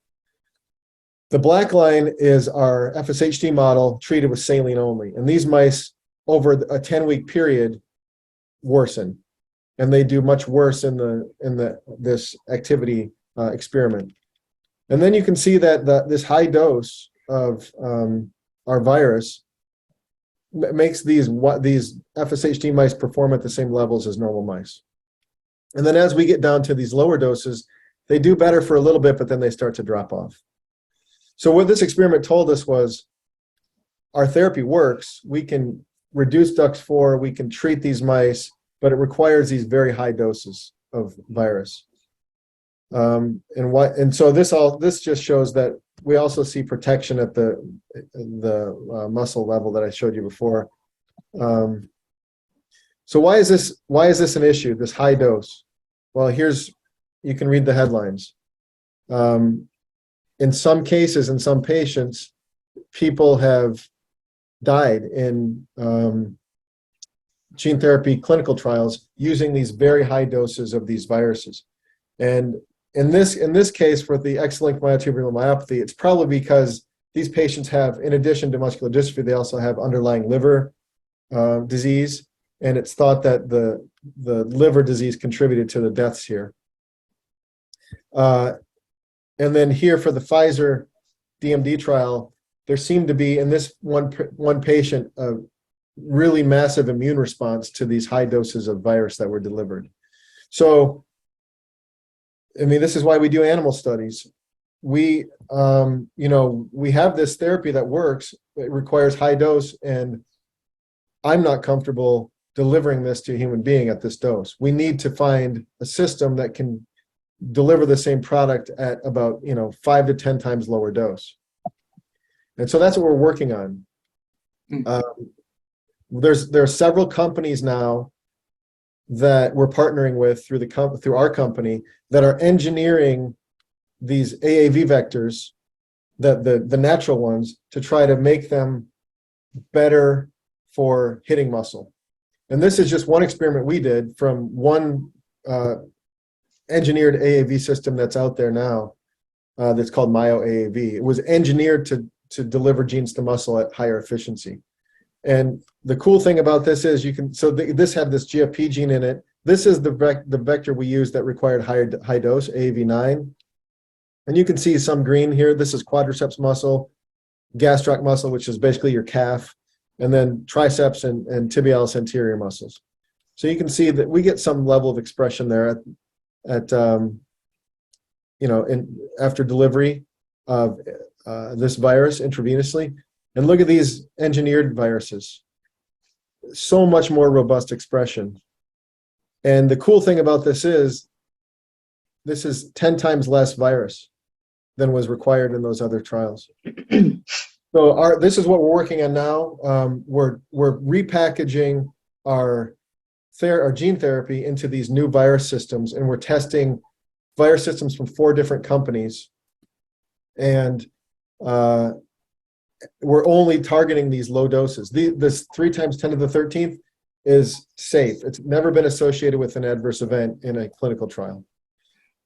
The black line is our FSHD model treated with saline only. And these mice, over a 10-week period, worsen. And they do much worse in this activity experiment. And then you can see that this high dose of our virus makes these FSHD mice perform at the same levels as normal mice. And then as we get down to these lower doses, they do better for a little bit, but then they start to drop off. So what this experiment told us was our therapy works. We can reduce DUX4, we can treat these mice, but it requires these very high doses of virus. And so this just shows that we also see protection at the muscle level that I showed you before. So why is this an issue, this high dose? Well, you can read the headlines. In some cases, in some patients, people have died in gene therapy clinical trials using these very high doses of these viruses. And in this case, for the X-linked myotubular myopathy, it's probably because these patients have, in addition to muscular dystrophy, they also have underlying liver disease, and it's thought that the liver disease contributed to the deaths here. And then here for the Pfizer DMD trial, there seemed to be, in this one patient, a really massive immune response to these high doses of virus that were delivered. So, I mean, this is why we do animal studies. We have this therapy that works. It requires high dose, and I'm not comfortable delivering this to a human being at this dose. We need to find a system that can deliver the same product at about 5 to 10 times lower dose. And so that's what we're working on. There are several companies now that we're partnering with through our company that are engineering these AAV vectors, the natural ones, to try to make them better for hitting muscle. And this is just one experiment we did from one engineered AAV system that's out there now that's called MyoAAV. It was engineered to deliver genes to muscle at higher efficiency. And the cool thing about this is this had this GFP gene in it. This is the vector we used that required high dose, AAV9. And you can see some green here. This is quadriceps muscle, gastroc muscle, which is basically your calf, and then triceps and tibialis anterior muscles. So you can see that we get some level of expression there after delivery of this virus intravenously. And look at these engineered viruses. So much more robust expression. And the cool thing about this is 10 times less virus than was required in those other trials. So this is what we're working on now. We're repackaging our gene therapy into these new virus systems, and we're testing virus systems from 4 different companies. And we're only targeting these low doses. This 3 times 10 to the 13th is safe. It's never been associated with an adverse event in a clinical trial.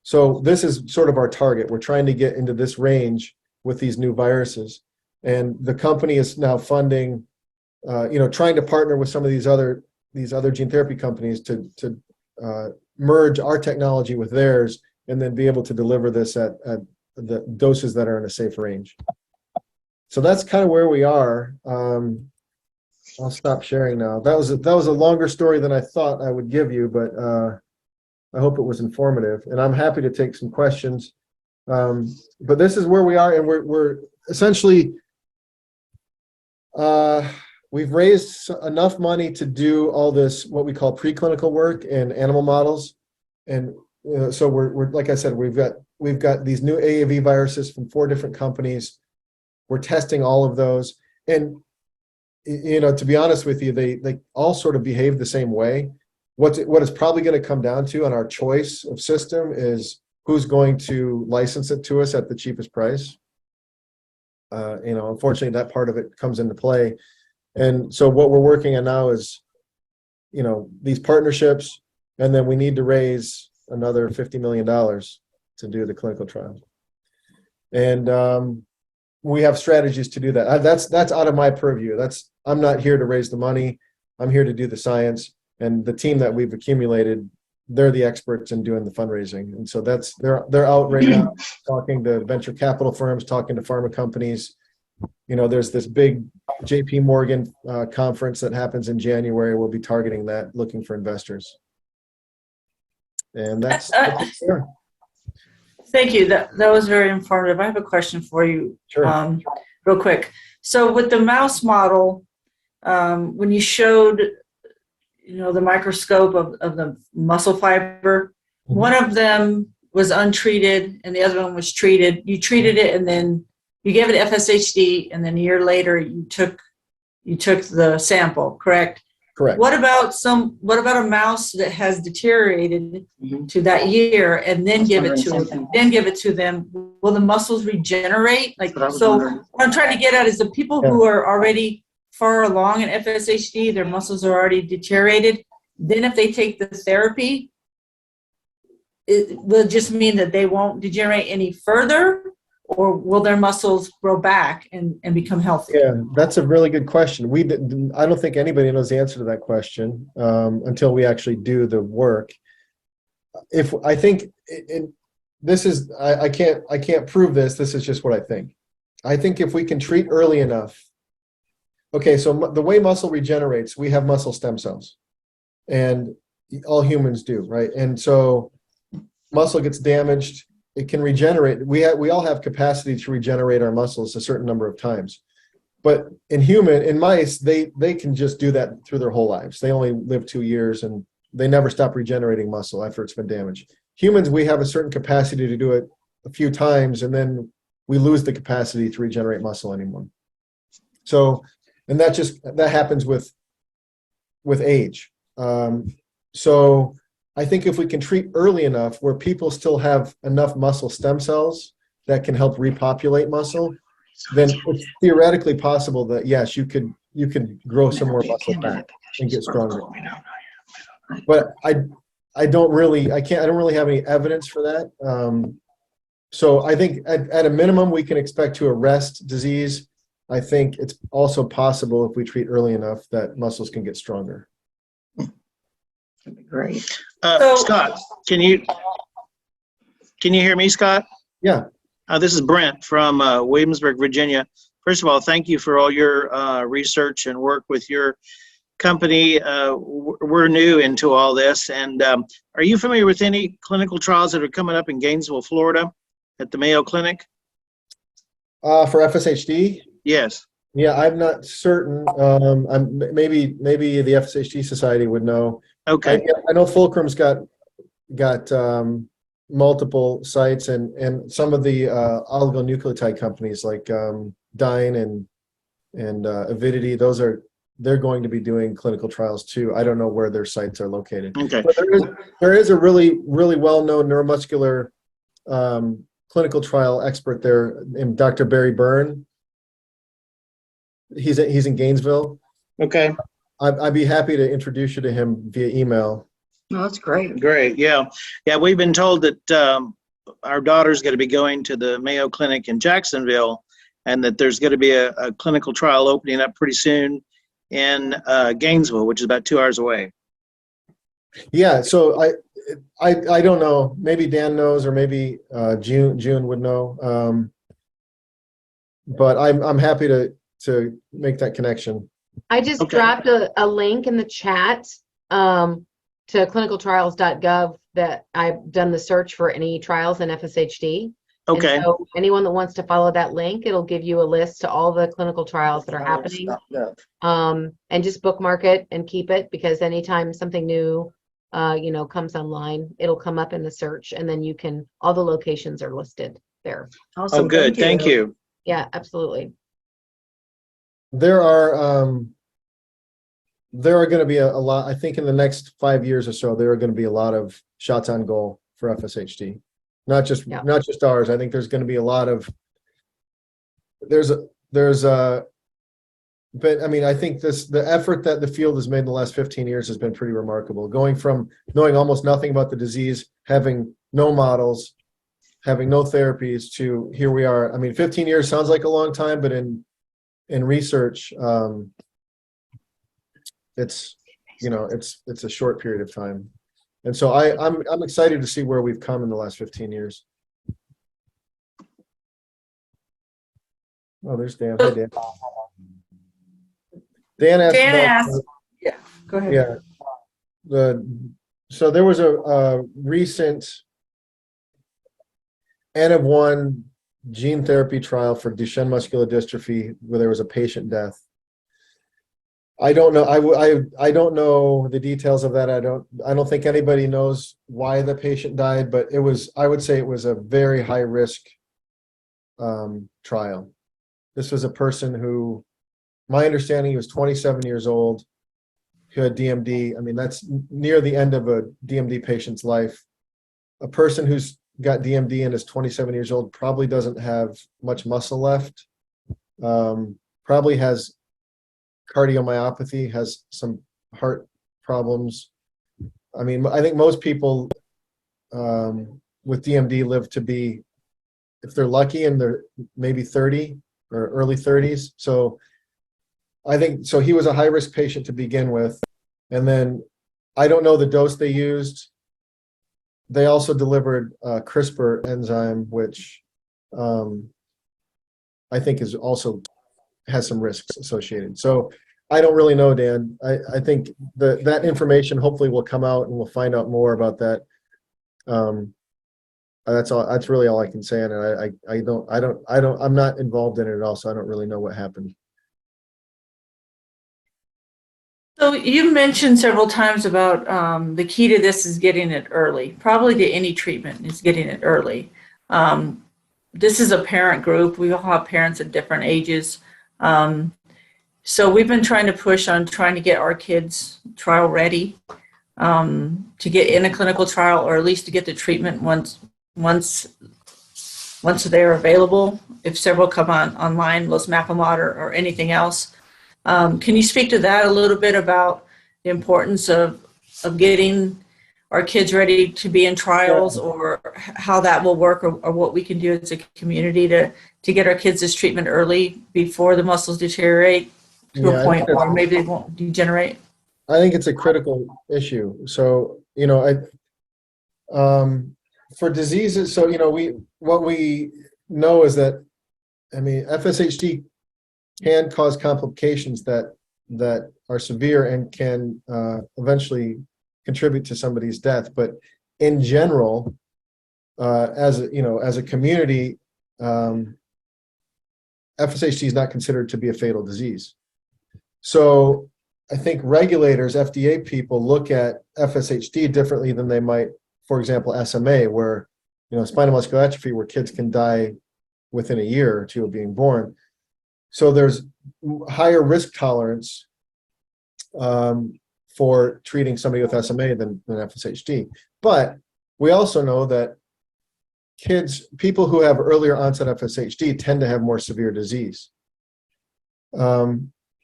So this is sort of our target. We're trying to get into this range with these new viruses. And the company is now funding, trying to partner with some of these other gene therapy companies to merge our technology with theirs, and then be able to deliver this at the doses that are in a safe range. So that's kind of where we are. I'll stop sharing now. That was a longer story than I thought I would give you, but I hope it was informative. And I'm happy to take some questions. But this is where we are, and we're essentially we've raised enough money to do all this what we call preclinical work in animal models, and so we're like I said, we've got these new AAV viruses from 4 different companies. We're testing all of those, and to be honest with you, they all sort of behave the same way. What it's probably going to come down to on our choice of system is who's going to license it to us at the cheapest price. Unfortunately, that part of it comes into play. And so what we're working on now is, these partnerships, and then we need to raise another $50 million to do the clinical trial. And we have strategies to do that. That's out of my purview. I'm not here to raise the money. I'm here to do the science. And the team that we've accumulated, they're the experts in doing the fundraising. And so they're out right now talking to venture capital firms, talking to pharma companies. There's this big JP Morgan conference that happens in January. We'll be targeting that, looking for investors. And that's sure. Thank you. That was very informative. I have a question for you. Sure. Real quick. So with the mouse model, when you showed, the microscope of the muscle fiber, one of them was untreated and the other one was treated. You treated it and then you gave it FSHD, and then a year later you took the sample, correct? Correct. What about a mouse that has deteriorated to that year and then give it to them? Will the muscles regenerate? What I'm trying to get at is the people who are already far along in FSHD, their muscles are already deteriorated. Then if they take the therapy, it will just mean that they won't degenerate any further, or will their muscles grow back and become healthy? Yeah, that's a really good question. I don't think anybody knows the answer to that question until we actually do the work. I can't prove this. This is just what I think. I think if we can treat early enough. Okay, so the way muscle regenerates, we have muscle stem cells, and all humans do, right? And so muscle gets damaged. It can regenerate. We all have capacity to regenerate our muscles a certain number of times. But in mice, they can just do that through their whole lives. They only live 2 years, and they never stop regenerating muscle after it's been damaged. Humans, we have a certain capacity to do it a few times, and then we lose the capacity to regenerate muscle anymore. So, and that happens with age. So I think if we can treat early enough where people still have enough muscle stem cells that can help repopulate muscle, then it's theoretically possible that yes, you could grow some more muscle back and get stronger. But I don't really have any evidence for that. So I think at a minimum we can expect to arrest disease. I think it's also possible if we treat early enough that muscles can get stronger. That'd be great. Scott, can you hear me, Scott? Yeah. This is Brent from Williamsburg, Virginia. First of all, thank you for all your research and work with your company. We're new into all this. And are you familiar with any clinical trials that are coming up in Gainesville, Florida at the Mayo Clinic? For FSHD? Yes. Yeah, I'm not certain. Maybe the FSHD Society would know. Okay. I know Fulcrum's got multiple sites, and some of the oligonucleotide companies like Dyne and Avidity, they're going to be doing clinical trials too. I don't know where their sites are located. Okay. But there is a really well-known neuromuscular clinical trial expert there, named Dr. Barry Byrne. He's in Gainesville. Okay. I'd be happy to introduce you to him via email. No, that's great. Great. Yeah. Yeah. We've been told that our daughter's going to be going to the Mayo Clinic in Jacksonville, and that there's going to be a clinical trial opening up pretty soon in Gainesville, which is about 2 hours away. Yeah. So I don't know. Maybe Dan knows, or maybe June would know. But I'm happy to make that connection. I just Okay. dropped a link in the chat to clinicaltrials.gov that I've done the search for any trials in FSHD. Okay. And so anyone that wants to follow that link, it'll give you a list to all the clinical trials that are happening. And just bookmark it and keep it, because anytime something new comes online, it'll come up in the search, and then all the locations are listed there. Awesome. Oh, good. Thank you. Yeah, absolutely. There are going to be a lot. I think in the next 5 years or so, there are going to be a lot of shots on goal for FSHD. Not just ours. I think there's going to be a lot of. But I mean, I think the effort that the field has made in the last 15 years has been pretty remarkable. Going from knowing almost nothing about the disease, having no models, having no therapies, to here we are. I mean, 15 years sounds like a long time, but in research, it's a short period of time. And so I'm excited to see where we've come in the last 15 years. Oh, there's Dan. Hi, Dan. Dan asked. Yeah, go ahead. Yeah. So there was a recent N of 1 gene therapy trial for Duchenne muscular dystrophy where there was a patient death. I don't know. I don't know the details of that. I don't think anybody knows why the patient died, but I would say it was a very high risk trial. This was a person who, my understanding, he was 27 years old, who had DMD. I mean, that's near the end of a DMD patient's life. A person who's got DMD and is 27 years old probably doesn't have much muscle left. Probably has cardiomyopathy, has some heart problems. I mean, I think most people with DMD live to be, if they're lucky, and they're maybe 30 or early 30s. So I think, so he was a high-risk patient to begin with. And then I don't know the dose they used. They also delivered CRISPR enzyme, which I think is also has some risks associated. So I don't really know, Dan. I think that information hopefully will come out, and we'll find out more about that. That's all. That's really all I can say. And I'm not involved in it at all, so I don't really know what happened. So you mentioned several times about the key to this is getting it early. Probably to any treatment is getting it early. This is a parent group. We all have parents at different ages. So we've been trying to push on trying to get our kids trial ready, to get in a clinical trial, or at least to get the treatment once they're available. If several come online, losmapimod or anything else. Can you speak to that a little bit about the importance of getting our kids ready to be in trials, or how that will work, or what we can do as a community to get our kids this treatment early before the muscles deteriorate to a point where maybe they won't degenerate? I think it's a critical issue. So, for diseases, so, what we know is that, FSHD can cause complications that are severe and can eventually contribute to somebody's death. But in general, as a community, FSHD is not considered to be a fatal disease. So I think regulators, FDA people, look at FSHD differently than they might, for example, SMA, where, spinal muscular atrophy, where kids can die within a year or two of being born. So there's higher risk tolerance for treating somebody with SMA than FSHD. But we also know that people who have earlier onset FSHD tend to have more severe disease.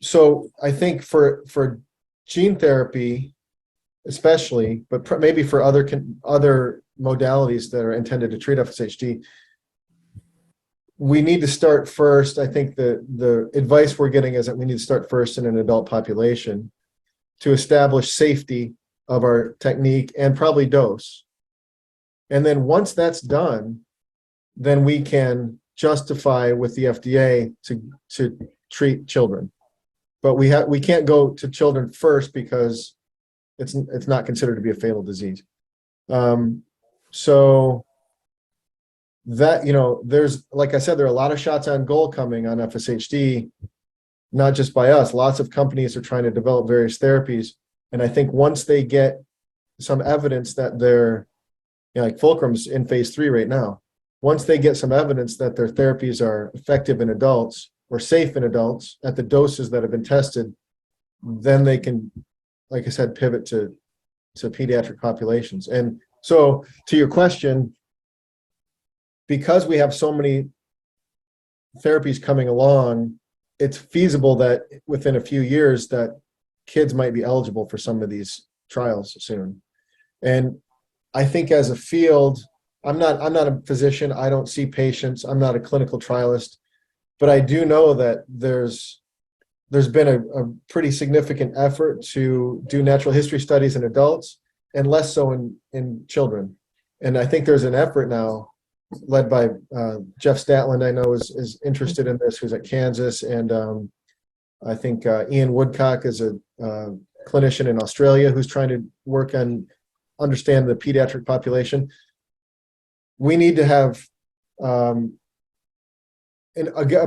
So I think for gene therapy, especially, but maybe for other modalities that are intended to treat FSHD, we need to start first. I think the advice we're getting is that we need to start first in an adult population to establish safety of our technique and probably dose. And then once that's done, then we can justify with the FDA to treat children. But we can't go to children first because it's not considered to be a fatal disease. So that, there's, like I said, there are a lot of shots on goal coming on FSHD, not just by us. Lots of companies are trying to develop various therapies. And I think once they get some evidence that they're, like Fulcrum's in phase 3 right now, once they get some evidence that their therapies are effective in adults or safe in adults at the doses that have been tested, then they can, like I said, pivot to pediatric populations. And so to your question, because we have so many therapies coming along, it's feasible that within a few years that kids might be eligible for some of these trials soon. And I think as a field, I'm not a physician. I don't see patients. I'm not a clinical trialist, but I do know that there's been a pretty significant effort to do natural history studies in adults and less so in children. And I think there's an effort now led by Jeff Statland, I know is interested in this, who's at Kansas. And I think Ian Woodcock is a clinician in Australia who's trying to work on understand the pediatric population. We need to have a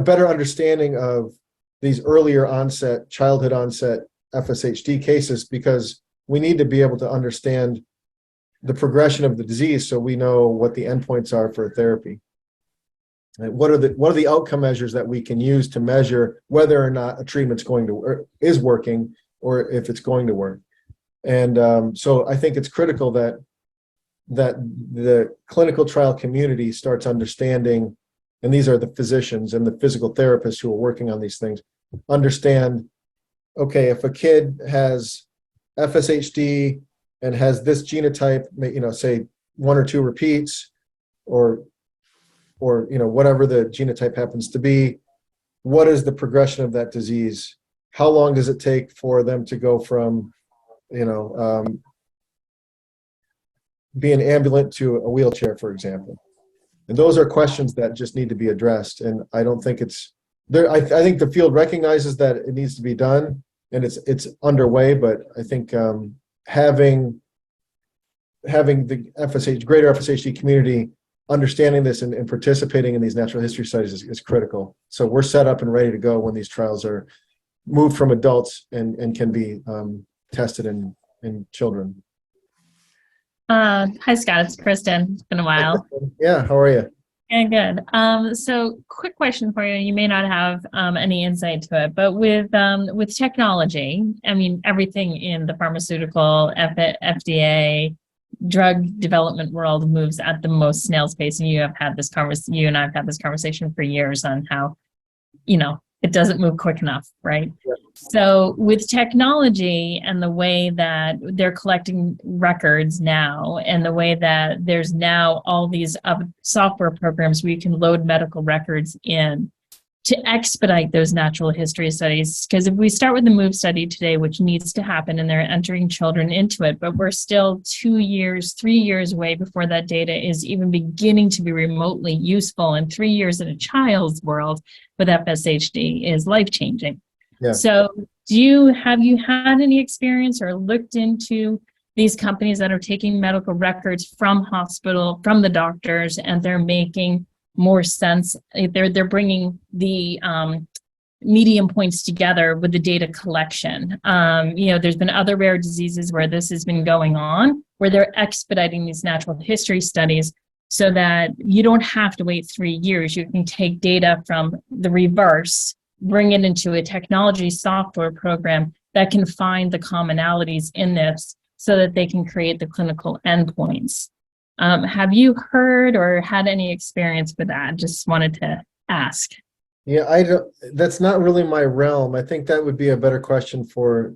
better understanding of these earlier onset, childhood onset FSHD cases, because we need to be able to understand the progression of the disease so we know what the endpoints are for therapy. And what are the outcome measures that we can use to measure whether or not a treatment's is working or if it's going to work. And so I think it's critical that the clinical trial community starts understanding, and these are the physicians and the physical therapists who are working on these things, understand, okay, if a kid has FSHD and has this genotype, say 1 or 2 repeats, or whatever the genotype happens to be, what is the progression of that disease? How long does it take for them to go from, being ambulant to a wheelchair, for example? And those are questions that just need to be addressed. And I don't think it's there. I think the field recognizes that it needs to be done, and it's underway. But I think having the greater FSHD community understanding this and participating in these natural history studies is critical. So we're set up and ready to go when these trials are moved from adults and can be tested in children. Hi, Scott. It's Kristen. It's been a while. Yeah, how are you? Good. So quick question for you. You may not have any insight to it, but with technology, I mean, everything in the pharmaceutical, FDA, drug development world moves at the most snail's pace. And you and I have had this conversation for years on how, it doesn't move quick enough, right? Yeah. So with technology and the way that they're collecting records now, and the way that there's now all these software programs where you can load medical records in to expedite those natural history studies. Because if we start with the MOVE study today, which needs to happen, and they're entering children into it, but we're still 2 years, 3 years away before that data is even beginning to be remotely useful. And 3 years in a child's world with FSHD is life-changing. Yeah. So have you had any experience or looked into these companies that are taking medical records from the doctors, and they're making more sense? They're bringing the medium points together with the data collection. There's been other rare diseases where this has been going on, where they're expediting these natural history studies so that you don't have to wait 3 years. You can take data from the reverse, bring it into a technology software program that can find the commonalities in this so that they can create the clinical endpoints. Have you heard or had any experience with that? Just wanted to ask. Yeah, that's not really my realm. I think that would be a better question for,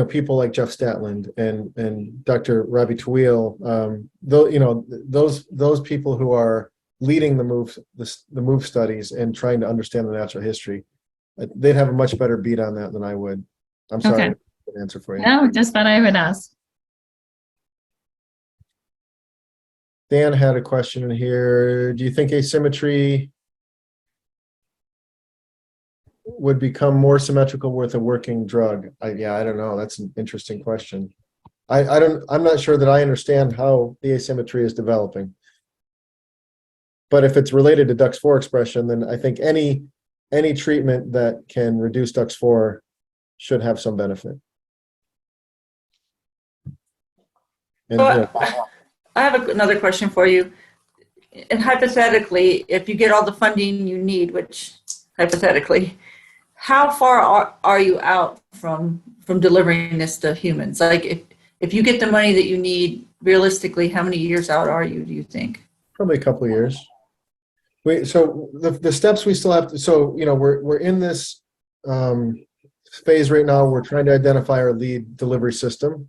people like Jeff Statland and Dr. Ravi Tawil. Those people who are leading the MOVE studies and trying to understand the natural history. They'd have a much better beat on that than I would. I'm sorry, Okay. Good answer for you. No, just thought I would ask. Dan had a question in here. Do you think asymmetry would become more symmetrical with a working drug? I don't know. That's an interesting question. I'm not sure that I understand how the asymmetry is developing. But if it's related to DUX4 expression, then I think any treatment that can reduce DUX4 should have some benefit. And, I have another question for you. And hypothetically, if you get all the funding you need, which hypothetically, how far are you out from delivering this to humans? Like if you get the money that you need, realistically, how many years out are you, do you think? Probably a couple of years. So the steps we still have to, we're in this phase right now. We're trying to identify our lead delivery system.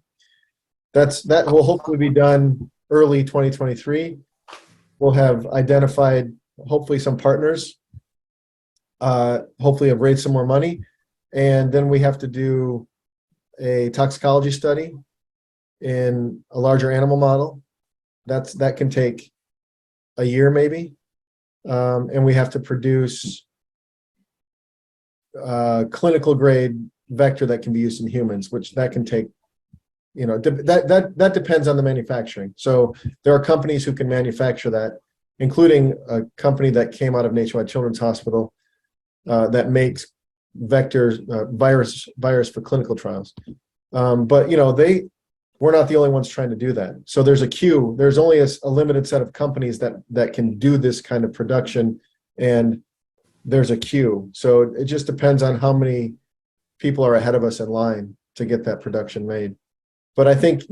That will hopefully be done early 2023. We'll have identified hopefully some partners, hopefully have raised some more money. And then we have to do a toxicology study in a larger animal model. That can take a year maybe. And we have to produce clinical grade vector that can be used in humans, which that can take, that depends on the manufacturing. So there are companies who can manufacture that, including a company that came out of Nationwide Children's Hospital that makes vectors, virus for clinical trials. But we're not the only ones trying to do that. So there's a queue. There's only a limited set of companies that can do this kind of production, and there's a queue. So it just depends on how many people are ahead of us in line to get that production made. But I think,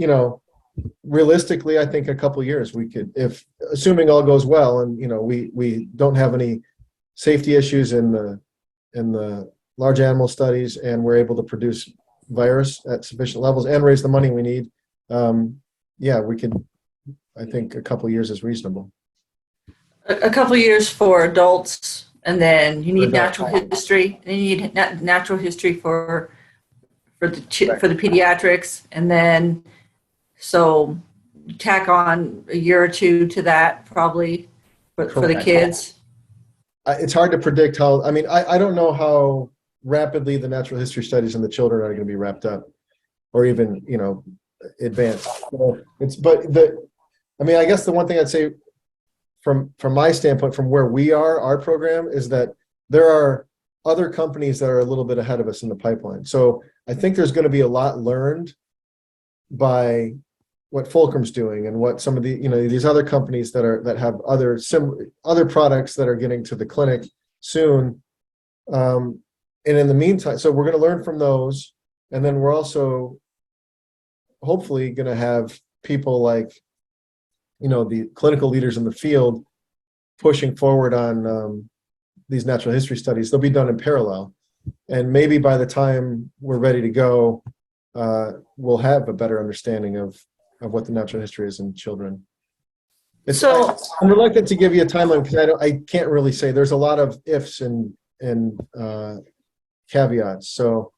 realistically, I think a couple of years we could, if assuming all goes well, and we don't have any safety issues in the large animal studies, and we're able to produce virus at sufficient levels and raise the money we need. We can. I think a couple of years is reasonable. A couple of years for adults, and then you need natural history. And you need natural history for the pediatrics, and then so tack on a year or two to that probably for the kids. It's hard to predict how. I mean, I don't know how rapidly the natural history studies in the children are going to be wrapped up, or even advanced. I guess the one thing I'd say from my standpoint, from where we are, our program, is that there are other companies that are a little bit ahead of us in the pipeline. So I think there's going to be a lot learned by what Fulcrum's doing and what some of the these other companies that have other products that are getting to the clinic soon. And in the meantime, so we're going to learn from those, and then we're also hopefully going to have people like the clinical leaders in the field pushing forward on these natural history studies. They'll be done in parallel, and maybe by the time we're ready to go, we'll have a better understanding of what the natural history is in children. I'm reluctant to give you a timeline because I can't really say. There's a lot of ifs and caveats. So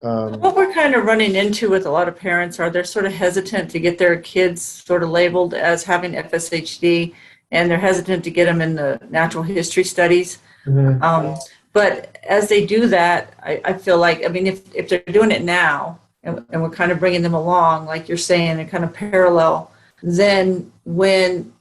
what we're kind of running into with a lot of parents are they're sort of hesitant to get their kids sort of labeled as having FSHD, and they're hesitant to get them in the natural history studies. Mm-hmm. But as they do that, I feel like, if they're doing it now and we're kind of bringing them along, like you're saying, they're kind of parallel, then when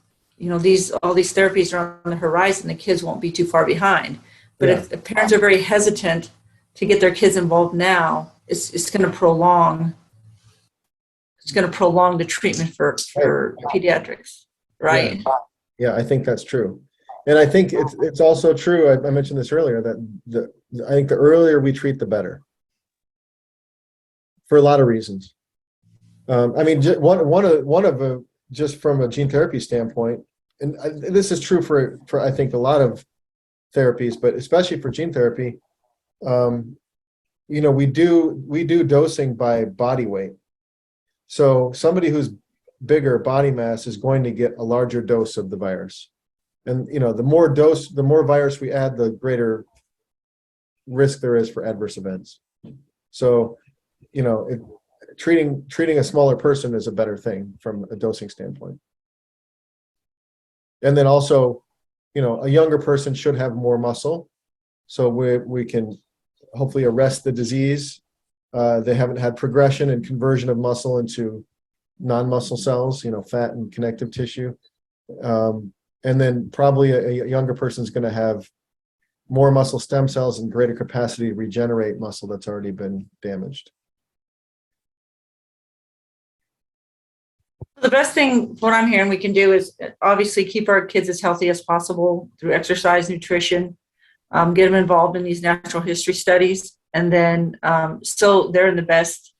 all these therapies are on the horizon, the kids won't be too far behind. But Yeah. if parents are very hesitant to get their kids involved now, it's going to prolong. It's going to prolong the treatment for pediatrics, right? Yeah, I think that's true. And I think it's also true, I mentioned this earlier, that I think the earlier we treat, the better. For a lot of reasons. I mean, just from a gene therapy standpoint, and this is true for I think a lot of therapies, but especially for gene therapy, we do dosing by body weight. So somebody who's bigger body mass is going to get a larger dose of the virus. And, the more virus we add, the greater risk there is for adverse events. So, treating a smaller person is a better thing from a dosing standpoint. And then also, a younger person should have more muscle, so we can hopefully arrest the disease. They haven't had progression and conversion of muscle into non-muscle cells, fat and connective tissue. And then probably a younger person is going to have more muscle stem cells and greater capacity to regenerate muscle that's already been damaged. The best thing, what I'm hearing we can do is obviously keep our kids as healthy as possible through exercise, nutrition, get them involved in these natural history studies, and then so they're in the best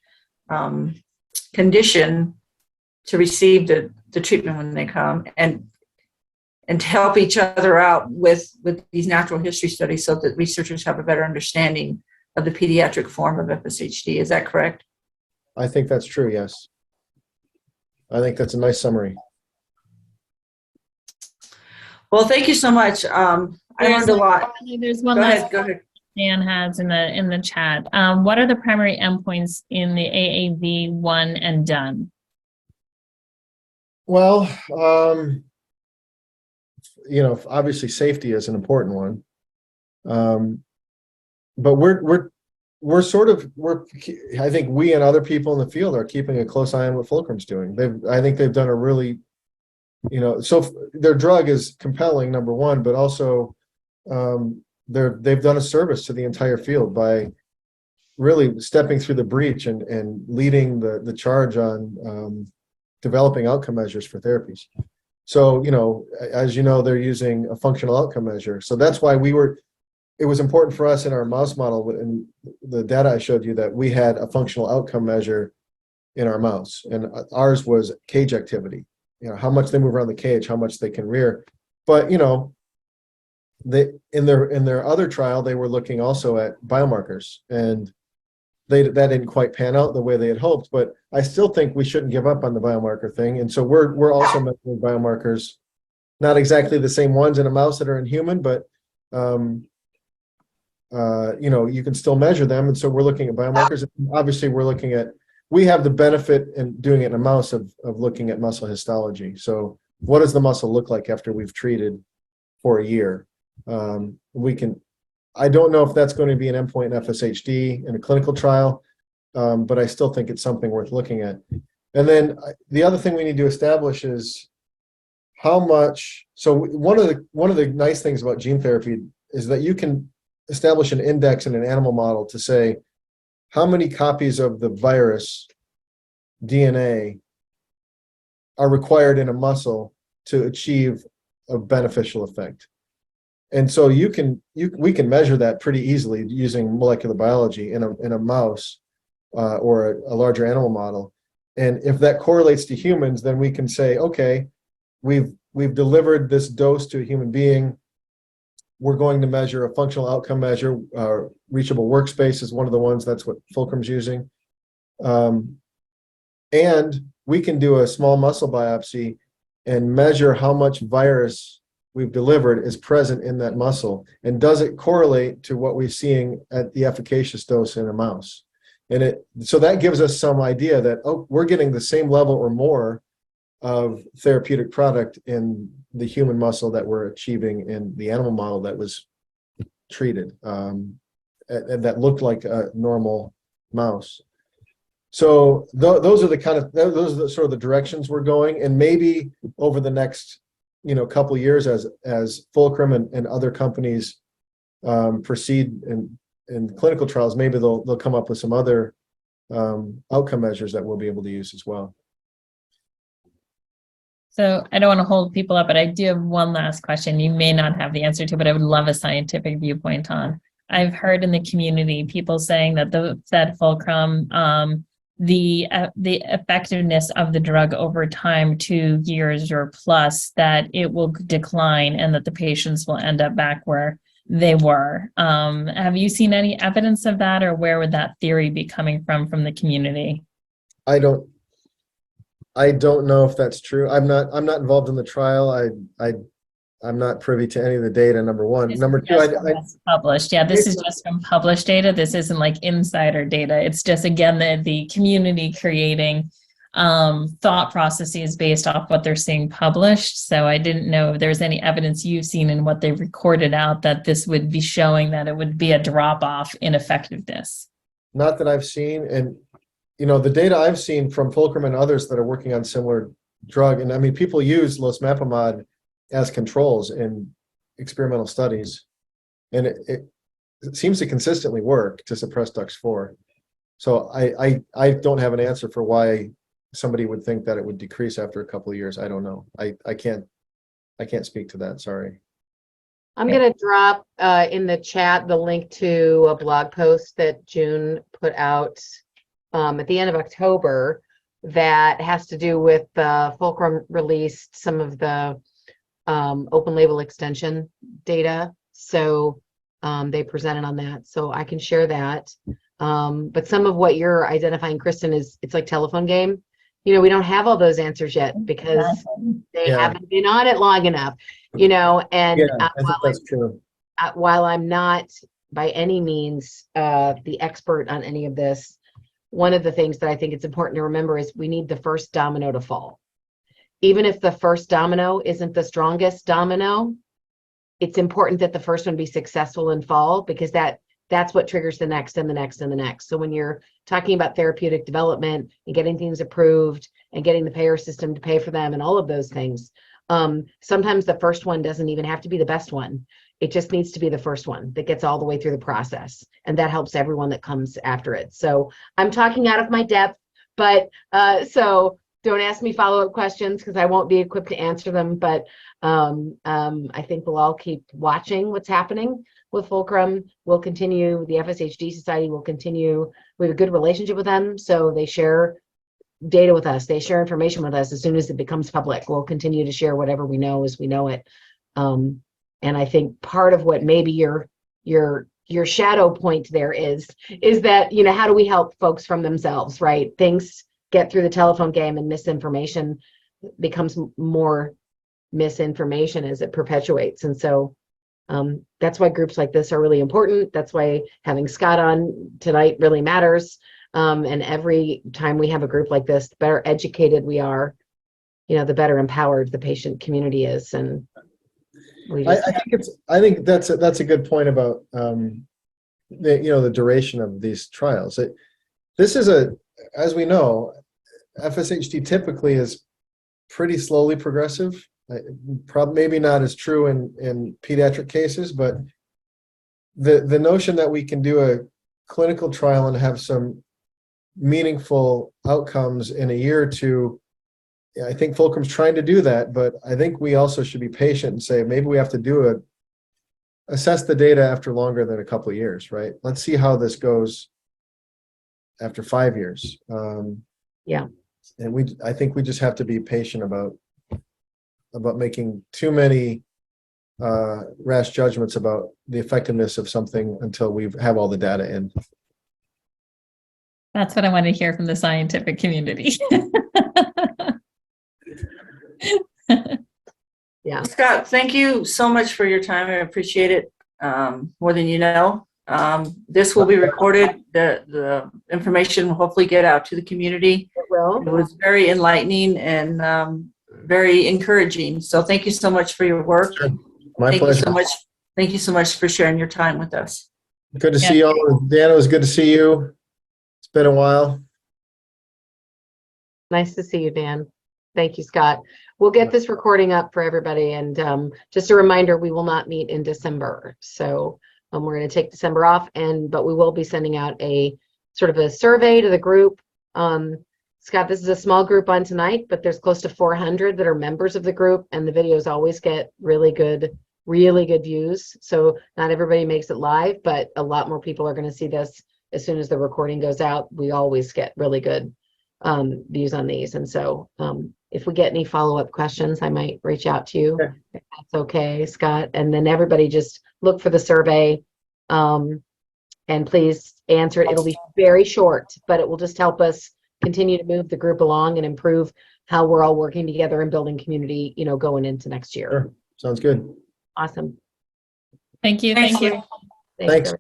condition to receive the treatment when they come, and to help each other out with these natural history studies so that researchers have a better understanding of the pediatric form of FSHD. Is that correct? I think that's true, yes. I think that's a nice summary. Well, thank you so much. I learned a lot. There's one Go last ahead. Go ahead. Dan has in the chat. What are the primary endpoints in the AAV one and done? Well, obviously safety is an important one. But I think we and other people in the field are keeping a close eye on what Fulcrum's doing. I think they've done a really, so their drug is compelling, number one, but also they've done a service to the entire field by really stepping through the breach and leading the charge on developing outcome measures for therapies. So, as you know, they're using a functional outcome measure. So that's why it was important for us in our mouse model and the data I showed you that we had a functional outcome measure in our mouse, and ours was cage activity, how much they move around the cage, how much they can rear. But, they in their other trial, they were looking also at biomarkers, and that didn't quite pan out the way they had hoped. But I still think we shouldn't give up on the biomarker thing. And so we're also measuring biomarkers, not exactly the same ones in a mouse that are in human, but you can still measure them. And so we're looking at biomarkers. Obviously, we have the benefit in doing it in a mouse of looking at muscle histology. So what does the muscle look like after we've treated for a year? I don't know if that's going to be an endpoint in FSHD in a clinical trial, but I still think it's something worth looking at. And then the other thing we need to establish is how much. So one of the nice things about gene therapy is that you can establish an index in an animal model to say how many copies of the virus DNA are required in a muscle to achieve a beneficial effect. And so we can measure that pretty easily using molecular biology in a mouse or a larger animal model. And if that correlates to humans, then we can say, okay, we've delivered this dose to a human being. We're going to measure a functional outcome measure. Reachable workspace is one of the ones. That's what Fulcrum's using. And we can do a small muscle biopsy and measure how much virus we've delivered is present in that muscle, and does it correlate to what we're seeing at the efficacious dose in a mouse. And so that gives us some idea that, we're getting the same level or more of therapeutic product in the human muscle that we're achieving in the animal model that was treated, and that looked like a normal mouse. So those are the sort of the directions we're going, and maybe over the next couple years as Fulcrum and other companies proceed in clinical trials, maybe they'll come up with some other outcome measures that we'll be able to use as well. So I don't want to hold people up, but I do have one last question. You may not have the answer to, but I would love a scientific viewpoint on. I've heard in the community people saying that that fulcrum, the effectiveness of the drug over time, 2 years or plus, that it will decline and that the patients will end up back where they were. Have you seen any evidence of that, or where would that theory be coming from the community? I don't know if that's true. I'm not involved in the trial. I'm not privy to any of the data, number one. Number two, published. Yeah, this is just from published data. This isn't like insider data. It's just, again, the community creating thought processes based off what they're seeing published. So I didn't know if there's any evidence you've seen in what they've recorded out that this would be showing that it would be a drop off in effectiveness. Not that I've seen. And, the data I've seen from Fulcrum and others that are working on similar drug, and I mean, people use losmapimod as controls in experimental studies, and it seems to consistently work to suppress DUX4. So I don't have an answer for why somebody would think that it would decrease after a couple of years. I don't know. I can't speak to that. Sorry. I'm going to drop in the chat the link to a blog post that June put out at the end of October that has to do with Fulcrum released some of the open label extension data. So they presented on that. So I can share that. But some of what you're identifying, Kristen, it's like telephone game. We don't have all those answers yet because they haven't been on it long enough, and I think that's true. While I'm not by any means the expert on any of this, one of the things that I think it's important to remember is we need the first domino to fall. Even if the first domino isn't the strongest domino, it's important that the first one be successful and fall, because that's what triggers the next and the next and the next. So when you're talking about therapeutic development and getting things approved and getting the payer system to pay for them and all of those things, sometimes the first one doesn't even have to be the best one. It just needs to be the first one that gets all the way through the process. And that helps everyone that comes after it. So I'm talking out of my depth, but so don't ask me follow-up questions because I won't be equipped to answer them. But I think we'll all keep watching what's happening with Fulcrum. We'll continue, the FSHD Society will continue. We have a good relationship with them. So they share data with us. They share information with us as soon as it becomes public. We'll continue to share whatever we know as we know it. And I think part of what maybe your shadow point there is that, how do we help folks from themselves, right? Things get through the telephone game and misinformation becomes more misinformation as it perpetuates. And so that's why groups like this are really important. That's why having Scott on tonight really matters. And every time we have a group like this, the better educated we are, the better empowered the patient community is. And I think that's a good point about the duration of these trials. This is as we know, FSHD typically is pretty slowly progressive. Probably maybe not as true in pediatric cases, but the notion that we can do a clinical trial and have some meaningful outcomes in a year or two, I think Fulcrum's trying to do that, but I think we also should be patient and say maybe we have to assess the data after longer than a couple of years, right? Let's see how this goes after 5 years. And I think we just have to be patient about making too many rash judgments about the effectiveness of something until we have all the data in. That's what I want to hear from the scientific community. Yeah. Scott, thank you so much for your time. I appreciate it more than you know. This will be recorded. The information will hopefully get out to the community. It will. It was very enlightening and very encouraging. So thank you so much for your work. Sure. My pleasure. Thank you so much for sharing your time with us. Good to see you all. Dan, it was good to see you. It's been a while. Nice to see you, Dan. Thank you, Scott. We'll get this recording up for everybody. And just a reminder, we will not meet in December. So We're going to take December off, but we will be sending out a sort of a survey to the group. Scott, this is a small group on tonight, but there's close to 400 that are members of the group, and the videos always get really good views. So not everybody makes it live, but a lot more people are going to see this as soon as the recording goes out. We always get really good views on these. And so if we get any follow-up questions, I might reach out to you. Okay. If that's okay, Scott. And then everybody just look for the survey and please answer it. It'll be very short, but it will just help us continue to move the group along and improve how we're all working together and building community, going into next year. Sure. Sounds good. Awesome. Thank you. Thank you. Thanks. Thanks.